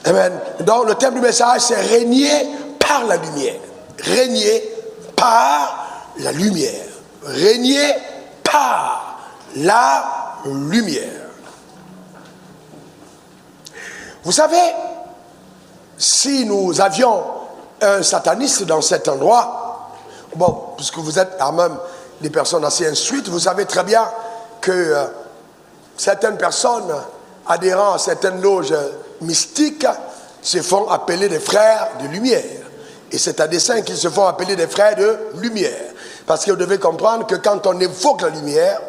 Amen. Donc le thème du message, c'est régner par la lumière. Régner par la lumière. Régner par la lumière. Vous savez, si nous avions un sataniste dans cet endroit, bon, puisque vous êtes quand même des personnes assez instruites, vous savez très bien que certaines personnes adhérant à certaines loges mystiques se font appeler des frères de lumière. Et c'est à dessein qu'ils se font appeler des frères de lumière. Parce que vous devez comprendre que quand on évoque la lumière,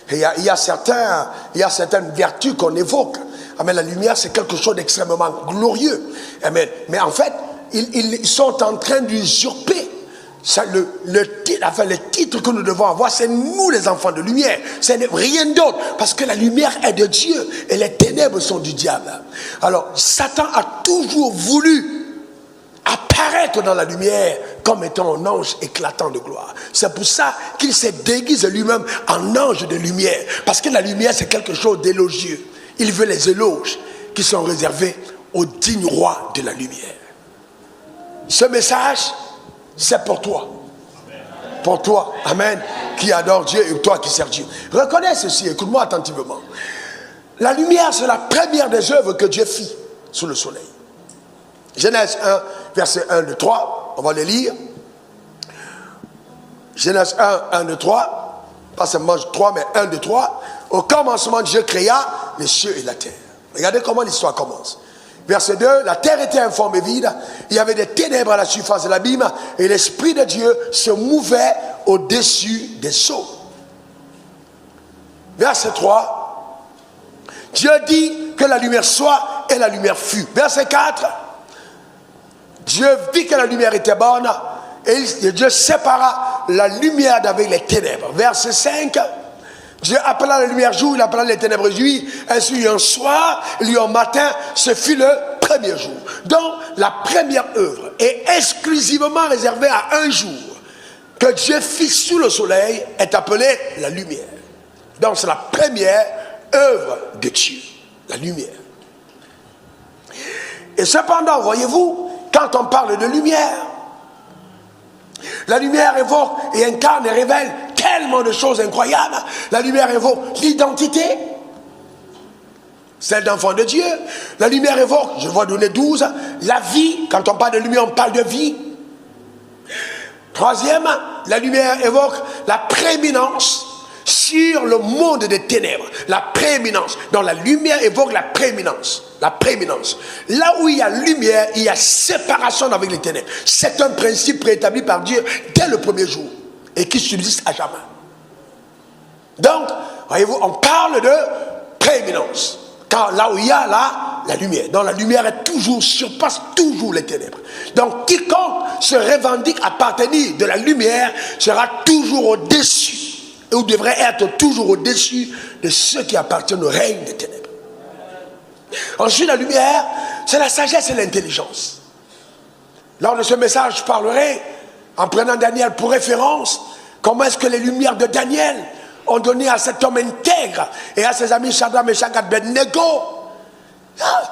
il y a certaines vertus qu'on évoque. Amen. La lumière, c'est quelque chose d'extrêmement glorieux. Amen. Mais en fait, ils sont en train d'usurper le titre que nous devons avoir, c'est nous les enfants de lumière. C'est rien d'autre. Parce que la lumière est de Dieu et les ténèbres sont du diable. Alors, Satan a toujours voulu apparaître dans la lumière comme étant un ange éclatant de gloire. C'est pour ça qu'il se déguise lui-même en ange de lumière. Parce que la lumière, c'est quelque chose d'élogieux. Il veut les éloges qui sont réservés au digne roi de la lumière. Ce message, c'est pour toi. Pour toi, amen, qui adore Dieu et toi qui sers Dieu. Reconnais ceci, écoute-moi attentivement. La lumière, c'est la première des œuvres que Dieu fit sous le soleil. Genèse 1, verset 1, 2, 3, on va le lire. Genèse 1, 1, 2, 3, pas seulement 3, mais 1, 2, 3. Au commencement, Dieu créa les cieux et la terre. Regardez comment l'histoire commence. Verset 2, la terre était informe et vide, il y avait des ténèbres à la surface de l'abîme, et l'Esprit de Dieu se mouvait au-dessus des eaux. Verset 3, Dieu dit que la lumière soit, et la lumière fut. Verset 4, Dieu vit que la lumière était bonne, et Dieu sépara la lumière d'avec les ténèbres. Verset 5, Dieu appela la lumière jour, il appela les ténèbres nuit, ainsi il y a un soir, il y a un matin, ce fut le premier jour. Donc, la première œuvre est exclusivement réservée à un jour que Dieu fit sous le soleil, est appelée la lumière. Donc, c'est la première œuvre de Dieu, la lumière. Et cependant, voyez-vous, quand on parle de lumière, la lumière évoque et incarne et révèle tellement de choses incroyables. La lumière évoque l'identité, celle d'enfant de Dieu. La lumière évoque, je vais donner 12, la vie. Quand on parle de lumière, on parle de vie. Troisième, la lumière évoque la prééminence sur le monde des ténèbres. La prééminence. Donc la lumière évoque la prééminence. La prééminence. Là où il y a lumière, il y a séparation avec les ténèbres. C'est un principe préétabli par Dieu dès le premier jour et qui subsiste à jamais. Donc, voyez-vous, on parle de prééminence. Car là où il y a la lumière. Donc la lumière est toujours, surpasse toujours les ténèbres. Donc quiconque se revendique appartenir de la lumière sera toujours au-dessus. Ou devrait être toujours au-dessus de ceux qui appartiennent au règne des ténèbres. Ensuite, la lumière, c'est la sagesse et l'intelligence. Lors de ce message, je parlerai, en prenant Daniel pour référence, comment est-ce que les lumières de Daniel ont donné à cet homme intègre et à ses amis Shadrach, Meshach et Abednego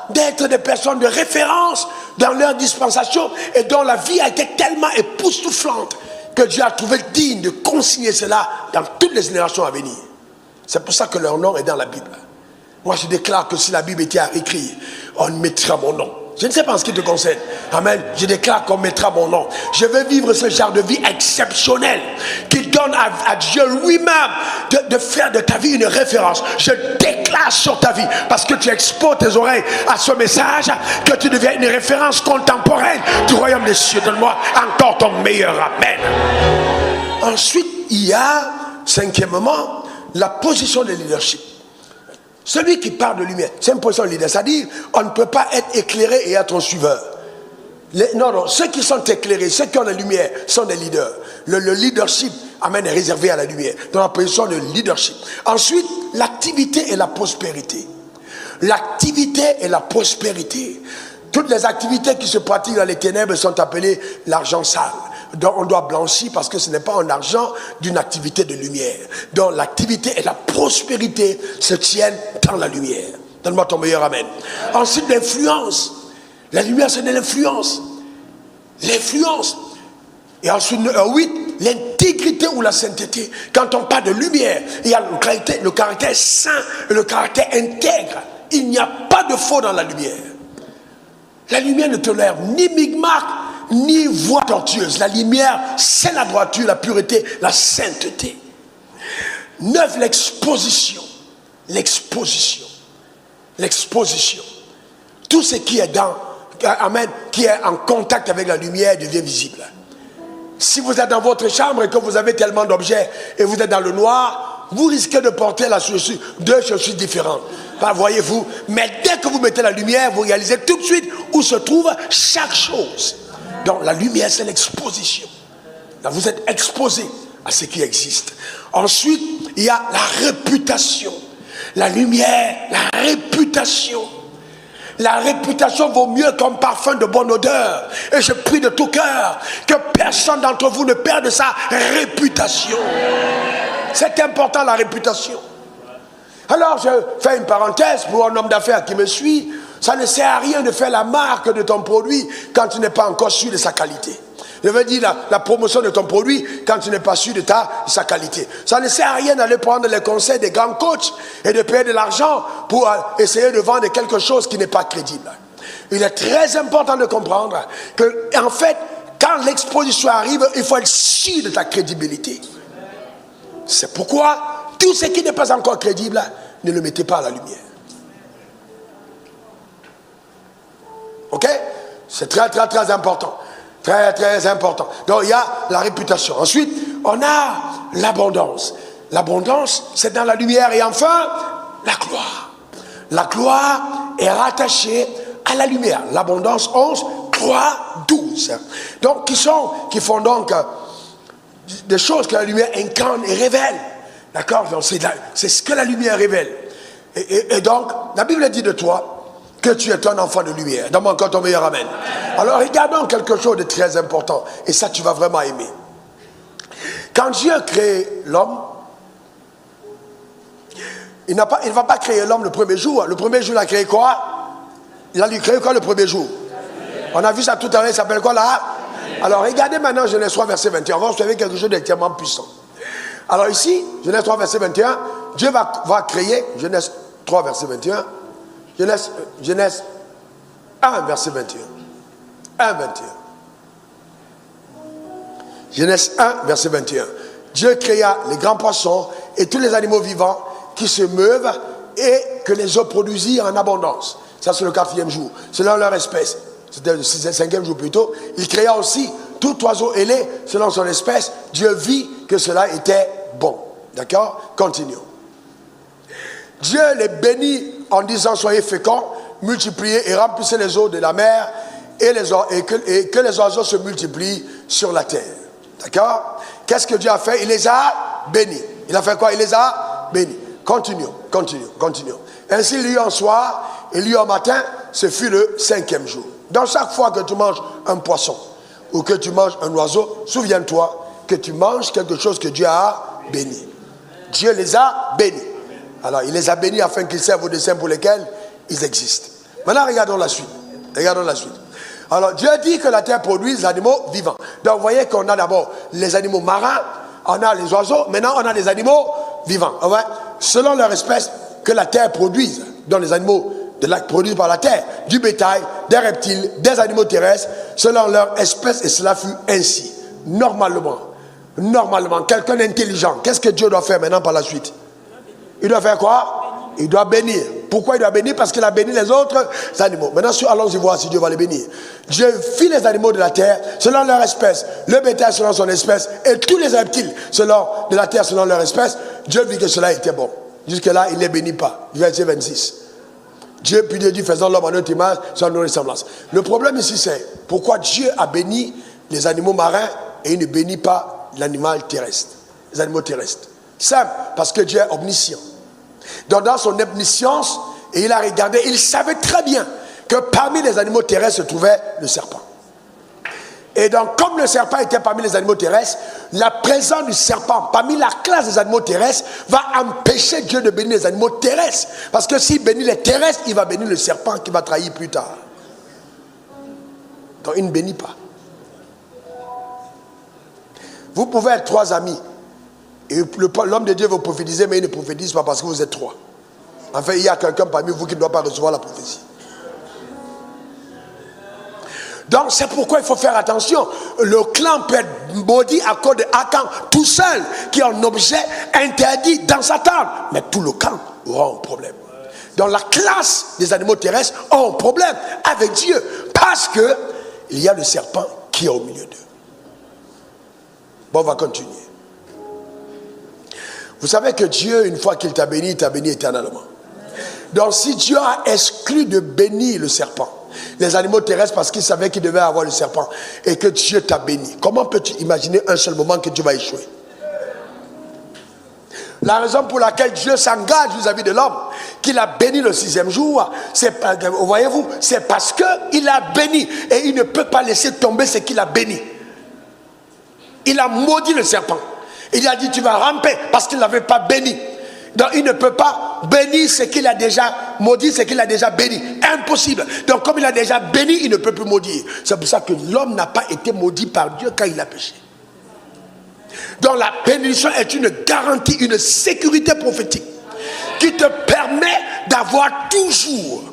d'être des personnes de référence dans leur dispensation et dont la vie a été tellement époustouflante que Dieu a trouvé digne de consigner cela dans toutes les générations à venir. C'est pour ça que leur nom est dans la Bible. Moi, je déclare que si la Bible était à écrire, on mettra mon nom. Je ne sais pas en ce qui te concerne. Amen. Je déclare qu'on mettra mon nom. Je veux vivre ce genre de vie exceptionnelle qui donne à Dieu lui-même de faire de ta vie une référence. Je déclare sur ta vie, parce que tu exposes tes oreilles à ce message, que tu deviens une référence contemporaine du royaume des cieux. Donne-moi encore ton meilleur amen. Ensuite, il y a, cinquièmement, la position de leadership. Celui qui parle de lumière, c'est une position de leader. C'est-à-dire, on ne peut pas être éclairé et être un suiveur. Non, ceux qui sont éclairés, ceux qui ont la lumière, sont des leaders. Le leadership, amen, est réservé à la lumière. Dans la position de leadership. Ensuite, l'activité et la prospérité. L'activité et la prospérité. Toutes les activités qui se pratiquent dans les ténèbres sont appelées l'argent sale. Donc on doit blanchir parce que ce n'est pas un argent d'une activité de lumière. Donc l'activité et la prospérité se tiennent dans la lumière. Donne-moi ton meilleur amen. Ensuite, l'influence. La lumière, c'est de l'influence. L'influence. Et ensuite, 8, l'intégrité ou la sainteté. Quand on parle de lumière, il y a le caractère saint et le caractère intègre. Il n'y a pas de faux dans la lumière. La lumière ne tolère ni micmac, ni voix tortueuse. La lumière, c'est la droiture, la pureté, la sainteté. 9, l'exposition. L'exposition. L'exposition. Tout ce qui est amen, qui est en contact avec la lumière devient visible. Si vous êtes dans votre chambre et que vous avez tellement d'objets et vous êtes dans le noir, vous risquez de porter deux chaussures différentes. Voyez-vous, mais dès que vous mettez la lumière, vous réalisez tout de suite où se trouve chaque chose. Donc la lumière, c'est l'exposition. Là, vous êtes exposé à ce qui existe. Ensuite, il y a la réputation. La lumière, la réputation. La réputation vaut mieux qu'un parfum de bonne odeur. Et je prie de tout cœur que personne d'entre vous ne perde sa réputation. C'est important, la réputation. Alors, je fais une parenthèse pour un homme d'affaires qui me suit. Ça ne sert à rien de faire la marque de ton produit quand tu n'es pas encore sûr de sa qualité. Je veux dire la promotion de ton produit quand tu n'es pas sûr de sa qualité. Ça ne sert à rien d'aller prendre les conseils des grands coachs et de payer de l'argent pour essayer de vendre quelque chose qui n'est pas crédible. Il est très important de comprendre que, en fait, quand l'exposition arrive, il faut être sûr de ta crédibilité. C'est pourquoi tout ce qui n'est pas encore crédible, ne le mettez pas à la lumière. Ok? C'est très, très, très important. Très, très important. Donc, il y a la réputation. Ensuite, on a l'abondance. L'abondance, c'est dans la lumière. Et enfin, la gloire. La gloire est rattachée à la lumière. L'abondance, 11, gloire, 12. Donc, qui font donc des choses que la lumière incarne et révèle. D'accord? Donc, c'est ce que la lumière révèle. Et donc, la Bible dit de toi que tu es un enfant de lumière. Donne-moi encore ton meilleur amen. Alors, regardons quelque chose de très important. Et ça, tu vas vraiment aimer. Quand Dieu a créé l'homme, il ne va pas créer l'homme le premier jour. Le premier jour, il a créé quoi? Il a lui créé quoi le premier jour? On a vu ça tout à l'heure, il s'appelle quoi là? Alors, regardez maintenant Genèse 3, verset 21. On va observer quelque chose d'extrêmement puissant. Alors ici, Genèse 3, verset 21, Dieu va créer, Genèse 3, verset 21, Genèse 1, verset 21. 1, 21. Genèse 1, verset 21. Dieu créa les grands poissons et tous les animaux vivants qui se meuvent et que les eaux produisirent en abondance. Ça, c'est le 4e jour. Selon leur espèce. C'était le 5e jour plutôt. Il créa aussi tout oiseau ailé selon son espèce. Dieu vit que cela était bon. D'accord? Continuons. Dieu les bénit en disant: soyez féconds, multipliez et remplissez les eaux de la mer et que les oiseaux se multiplient sur la terre. D'accord? Qu'est-ce que Dieu a fait? Il les a bénis. Il a fait quoi? Il les a bénis. Continuons. Ainsi, il y eut un soir et il y eut un matin, ce fut le 5e jour. Donc, chaque fois que tu manges un poisson ou que tu manges un oiseau, souviens-toi que tu manges quelque chose que Dieu a béni. Dieu les a bénis. Alors, il les a bénis afin qu'ils servent aux desseins pour lesquels ils existent. Maintenant, regardons la suite. Alors, Dieu dit que la terre produit des animaux vivants. Donc, vous voyez qu'on a d'abord les animaux marins, on a les oiseaux, maintenant on a les animaux vivants. Ouais. Selon leur espèce, que la terre produise, donc les animaux produits par la terre, du bétail, des reptiles, des animaux terrestres, selon leur espèce, et cela fut ainsi. Normalement, quelqu'un d'intelligent, qu'est-ce que Dieu doit faire maintenant par la suite? Il doit faire quoi? Il doit bénir. Pourquoi il doit bénir? Parce qu'il a béni les autres animaux. Maintenant, allons-y voir si Dieu va les bénir. Dieu fit les animaux de la terre selon leur espèce, le bétail selon son espèce, et tous les reptiles de la terre selon leur espèce. Dieu vit que cela était bon. Jusque-là, il ne les bénit pas. Verset 26. Puis Dieu dit: faisons l'homme à notre image, selon nos ressemblances. Le problème ici, c'est pourquoi Dieu a béni les animaux marins et il ne bénit pas l'animal terrestre, les animaux terrestres. Simple, parce que Dieu est omniscient. Donc, dans son omniscience, et il a regardé, il savait très bien que parmi les animaux terrestres se trouvait le serpent. Et donc, comme le serpent était parmi les animaux terrestres, la présence du serpent parmi la classe des animaux terrestres va empêcher Dieu de bénir les animaux terrestres. Parce que s'il bénit les terrestres, il va bénir le serpent qui va trahir plus tard. Donc il ne bénit pas. Vous pouvez être 3 amis. Et l'homme de Dieu veut prophétiser, mais il ne prophétise pas parce que vous êtes 3. Enfin, il y a quelqu'un parmi vous qui ne doit pas recevoir la prophétie. Donc c'est pourquoi il faut faire attention. Le clan peut être maudit à cause de Akan tout seul, qui est un objet interdit dans sa table. Mais tout le clan aura un problème. Donc la classe des animaux terrestres a un problème avec Dieu. Parce que il y a le serpent qui est au milieu d'eux. Bon, on va continuer. Vous savez que Dieu, une fois qu'il t'a béni éternellement. Donc si Dieu a exclu de bénir le serpent, les animaux terrestres, parce qu'il savait qu'il devait avoir le serpent, et que Dieu t'a béni, comment peux-tu imaginer un seul moment que Dieu va échouer? La raison pour laquelle Dieu s'engage vis-à-vis de l'homme, qu'il a béni le 6e jour, voyez-vous, c'est parce qu'il a béni, et il ne peut pas laisser tomber ce qu'il a béni. Il a maudit le serpent. Il a dit tu vas ramper parce qu'il ne l'avait pas béni. Donc il ne peut pas bénir ce qu'il a déjà maudit, ce qu'il a déjà béni. Impossible. Donc comme il a déjà béni, il ne peut plus maudire. C'est pour ça que l'homme n'a pas été maudit par Dieu quand il a péché. Donc la bénédiction est une garantie, une sécurité prophétique qui te permet d'avoir toujours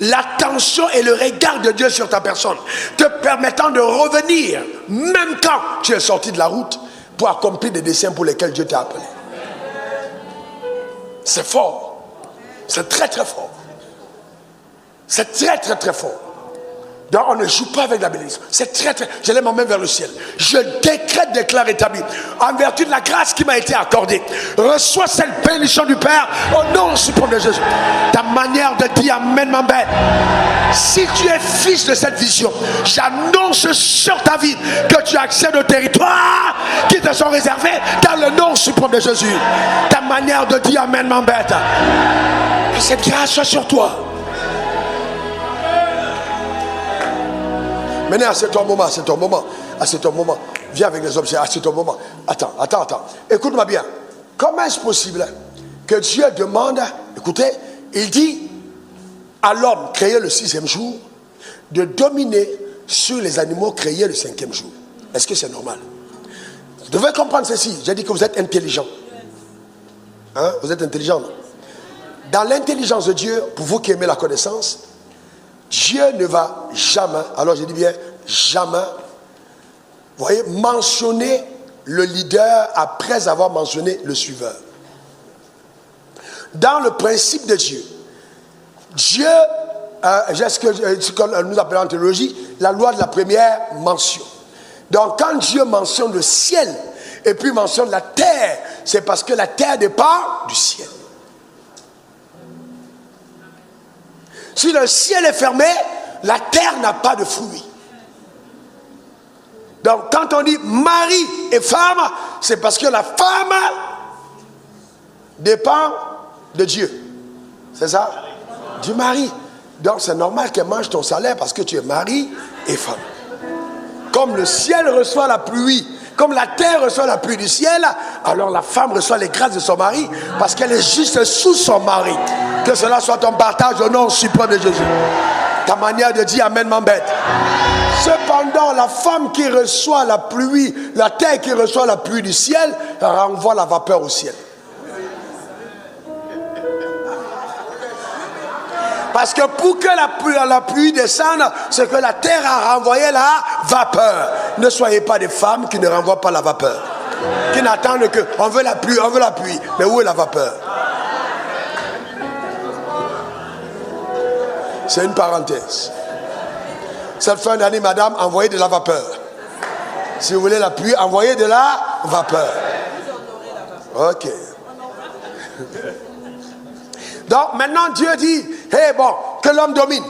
l'attention et le regard de Dieu sur ta personne, te permettant de revenir, même quand tu es sorti de la route, pour accomplir des desseins pour lesquels Dieu t'a appelé. C'est fort. C'est très très fort. C'est très très très fort. Donc on ne joue pas avec la bénédiction. C'est très très... Je lève ma main vers le ciel. Je décrète, déclare, établi. En vertu de la grâce qui m'a été accordée. Reçois cette bénédiction du Père au nom suprême de Jésus. Ta manière de dire Amen m'embête. Si tu es fils de cette vision, j'annonce sur ta vie que tu accèdes au territoire qui te sont réservés dans le nom suprême de Jésus. Ta manière de dire Amen m'embête. Que cette grâce soit sur toi. Maintenant, c'est ton moment, c'est ton moment. Ah, c'est ton moment. Viens avec les objets. Ah, c'est ton moment. Attends. Écoute-moi bien. Comment est-ce possible que Dieu demande, écoutez, il dit à l'homme créé le 6e jour de dominer sur les animaux créés le 5e jour. Est-ce que c'est normal? Vous devez comprendre ceci. J'ai dit que vous êtes intelligent. Hein? Vous êtes intelligent, non? Dans l'intelligence de Dieu, pour vous qui aimez la connaissance, Dieu ne va jamais, alors je dis bien jamais, vous voyez, mentionner le leader après avoir mentionné le suiveur. Dans le principe de Dieu, Dieu, ce que nous appelons en théologie, la loi de la première mention. Donc quand Dieu mentionne le ciel et puis mentionne la terre, c'est parce que la terre dépend du ciel. Si le ciel est fermé, la terre n'a pas de fruits. Donc quand on dit mari et femme, c'est parce que la femme dépend de Dieu. C'est ça? Du mari. Donc c'est normal qu'elle mange ton salaire parce que tu es mari et femme. Comme le ciel reçoit la pluie, comme la terre reçoit la pluie du ciel, alors la femme reçoit les grâces de son mari parce qu'elle est juste sous son mari. Que cela soit ton partage au nom suprême de Jésus. Ta manière de dire Amen m'embête. Cependant, la femme qui reçoit la pluie, la terre qui reçoit la pluie du ciel, renvoie la vapeur au ciel. Parce que pour que la pluie descende, c'est que la terre a renvoyé la vapeur. Ne soyez pas des femmes qui ne renvoient pas la vapeur. Qui n'attendent que, on veut la pluie, on veut la pluie. Mais où est la vapeur? C'est une parenthèse. Cette fin d'année, madame, envoyez de la vapeur. Si vous voulez la pluie, envoyez de la vapeur. Ok. Donc maintenant Dieu dit, hey, bon, que l'homme domine.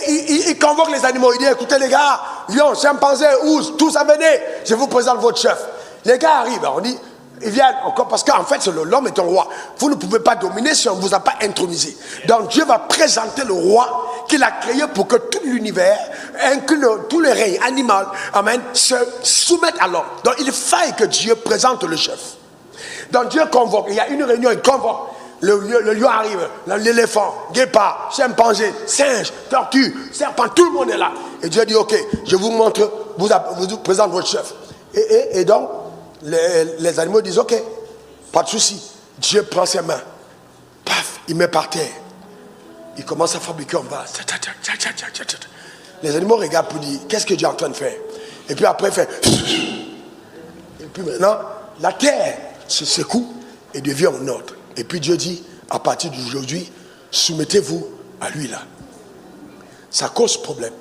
Et il convoque les animaux. Il dit, écoutez les gars, lion, chimpanzé, ours, tous à venir. Je vous présente votre chef. Les gars arrivent. On dit, ils viennent encore parce qu'en fait, l'homme est un roi. Vous ne pouvez pas dominer si on ne vous a pas intronisé. Donc Dieu va présenter le roi qu'il a créé pour que tout l'univers, inclus tous les règnes animaux, amen, se soumettent à l'homme. Donc il faille que Dieu présente le chef. Donc Dieu convoque. Il y a une réunion, il convoque. Le lion arrive, l'éléphant, guépard, chimpanzé, singe, tortue, serpent, tout le monde est là. Et Dieu dit, ok, je vous montre, vous présente votre chef. Et donc, les animaux disent, ok, pas de souci. Dieu prend ses mains, paf, il met par terre. Il commence à fabriquer en vase. Les animaux regardent pour dire, qu'est-ce que Dieu est en train de faire? Et puis après, il fait... Et puis maintenant, la terre se secoue et devient en ordre. Et puis Dieu dit, à partir d'aujourd'hui, soumettez-vous à lui là. Ça cause problème.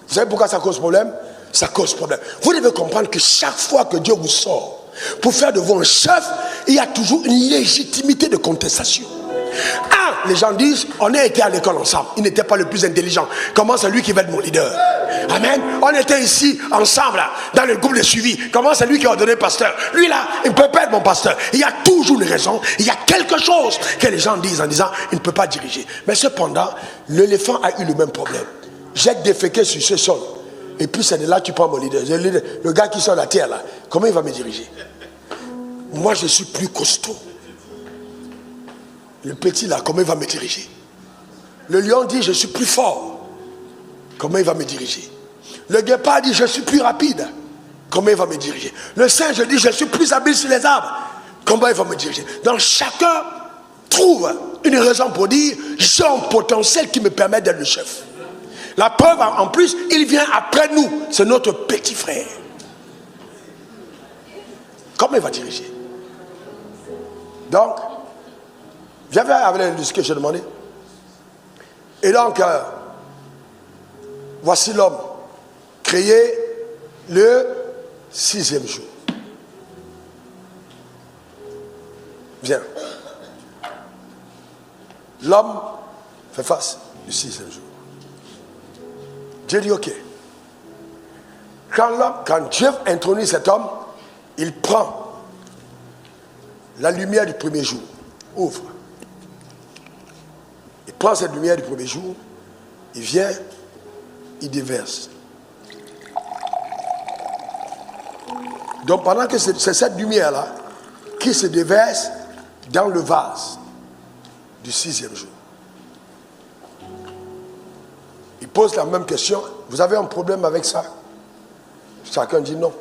Vous savez pourquoi ça cause problème? Ça cause problème. Vous devez comprendre que chaque fois que Dieu vous sort pour faire de vous un chef, il y a toujours une légitimité de contestation. Les gens disent, on a été à l'école ensemble. Il n'était pas le plus intelligent. Comment c'est lui qui va être mon leader? Amen. On était ici ensemble là, dans le groupe de suivi. Comment c'est lui qui a ordonné pasteur? Lui là, il ne peut pas être mon pasteur. Il y a toujours une raison. Il y a quelque chose que les gens disent en disant, il ne peut pas diriger. Mais cependant, l'éléphant a eu le même problème. J'ai déféqué sur ce sol. Et puis c'est de là que tu prends mon leader. Le gars qui sort la terre là, comment il va me diriger? Moi je suis plus costaud. Le petit là, comment il va me diriger? Le lion dit, je suis plus fort. Comment il va me diriger? Le guépard dit, je suis plus rapide. Comment il va me diriger? Le singe dit, je suis plus habile sur les arbres. Comment il va me diriger? Donc chacun trouve une raison pour dire, j'ai un potentiel qui me permet d'être le chef. La preuve, en plus, il vient après nous. C'est notre petit frère. Comment il va diriger? Donc, j'avais avec ce que j'ai demandé. Et donc, voici l'homme créé le 6e jour. Viens. L'homme fait face du 6e jour. Dieu dit ok. Quand Dieu introduit cet homme, il prend la lumière du premier jour, ouvre. Il prend cette lumière du premier jour, il vient, il déverse. Donc pendant que c'est cette lumière-là qui se déverse dans le vase du 6e jour. Il pose la même question. Vous avez un problème avec ça? Chacun dit non.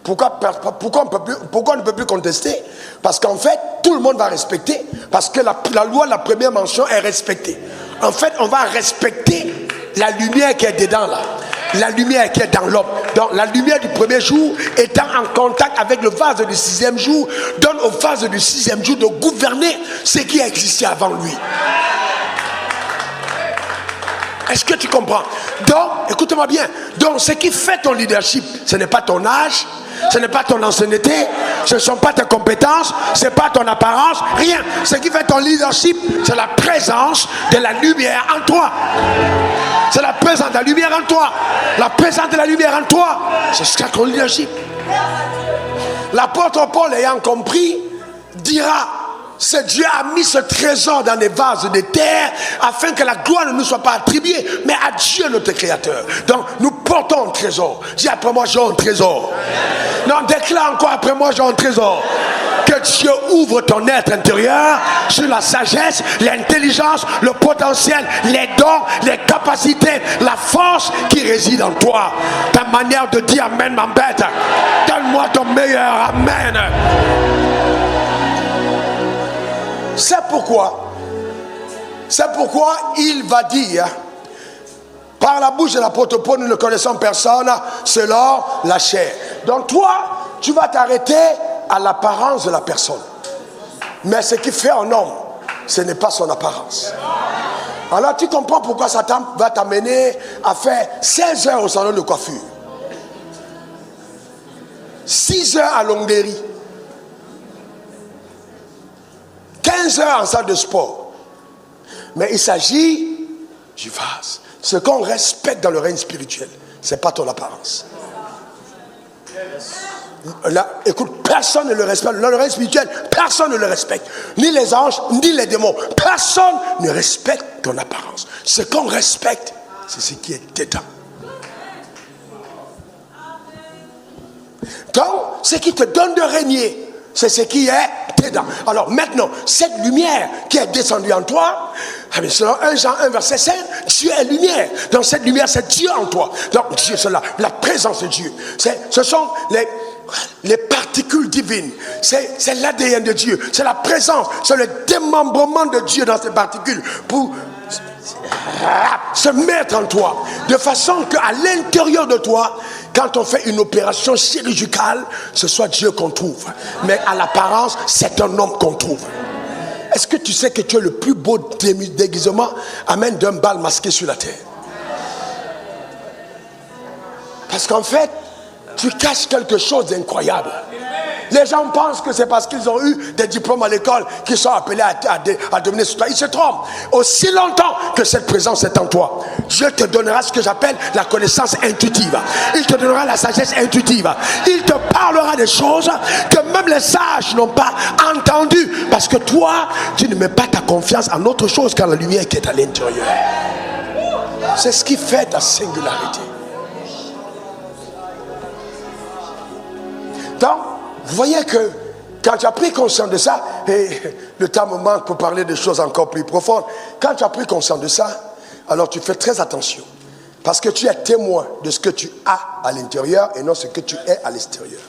Pourquoi on ne peut plus contester? Parce qu'en fait, tout le monde va respecter. Parce que la loi de la première mention est respectée. En fait, on va respecter la lumière qui est dedans là. La lumière qui est dans l'homme. Donc la lumière du premier jour étant en contact avec le vase du 6e jour, donne au vase du 6e jour de gouverner ce qui a existé avant lui. Est-ce que tu comprends? Donc, écoute-moi bien. Donc, ce qui fait ton leadership, ce n'est pas ton âge, ce n'est pas ton ancienneté, ce ne sont pas tes compétences, ce n'est pas ton apparence, rien. Ce qui fait ton leadership, c'est la présence de la lumière en toi. C'est la présence de la lumière en toi. La présence de la lumière en toi, c'est ce qu'est ton leadership. L'apôtre Paul, ayant compris, dira: c'est Dieu a mis ce trésor dans les vases de terre afin que la gloire ne nous soit pas attribuée, mais à Dieu notre créateur. Donc nous portons un trésor. Dis après moi, j'ai un trésor. Non, déclare encore après moi, j'ai un trésor. Que Dieu ouvre ton être intérieur sur la sagesse, l'intelligence, le potentiel, les dons, les capacités, la force qui réside en toi. Ta manière de dire amen m'embête. Donne-moi ton meilleur amen. C'est pourquoi il va dire, par la bouche de l'apôtre Paul, nous ne connaissons personne selon la chair. Donc toi, tu vas t'arrêter à l'apparence de la personne. Mais ce qui fait un homme, ce n'est pas son apparence. Alors tu comprends pourquoi Satan va t'amener à faire 16 heures au salon de coiffure, 6 heures à Longuerie, 15 heures en salle de sport. Mais il s'agit du vase. Ce qu'on respecte dans le règne spirituel, ce n'est pas ton apparence. Là, écoute, personne ne le respecte. Dans le règne spirituel, personne ne le respecte. Ni les anges, ni les démons. Personne ne respecte ton apparence. Ce qu'on respecte, c'est ce qui est dedans. Donc, ce qui te donne de régner, c'est ce qui est dedans. Alors maintenant, cette lumière qui est descendue en toi, selon 1 Jean 1 verset 5, Dieu est lumière. Dans cette lumière, c'est Dieu en toi. Donc Dieu, c'est là, la présence de Dieu. Ce sont les particules divines. C'est l'ADN de Dieu. C'est la présence, c'est le démembrement de Dieu dans ces particules pour se mettre en toi, de façon qu'à l'intérieur de toi, quand on fait une opération chirurgicale, ce soit Dieu qu'on trouve, mais à l'apparence, c'est un homme qu'on trouve. Est-ce que tu sais que tu es le plus beau déguisement, amène, d'un bal masqué sur la terre? Parce qu'en fait, tu caches quelque chose d'incroyable. Les gens pensent que c'est parce qu'ils ont eu des diplômes à l'école qu'ils sont appelés à devenir citoyens. Ils se trompent. Aussi longtemps que cette présence est en toi, Dieu te donnera ce que j'appelle la connaissance intuitive. Il te donnera la sagesse intuitive. Il te parlera des choses que même les sages n'ont pas entendues. Parce que toi, tu ne mets pas ta confiance en autre chose qu'en la lumière qui est à l'intérieur. C'est ce qui fait ta singularité. Donc, vous voyez que quand tu as pris conscience de ça, et le temps me manque pour parler de choses encore plus profondes, quand tu as pris conscience de ça, alors tu fais très attention. Parce que tu es témoin de ce que tu as à l'intérieur et non ce que tu es à l'extérieur.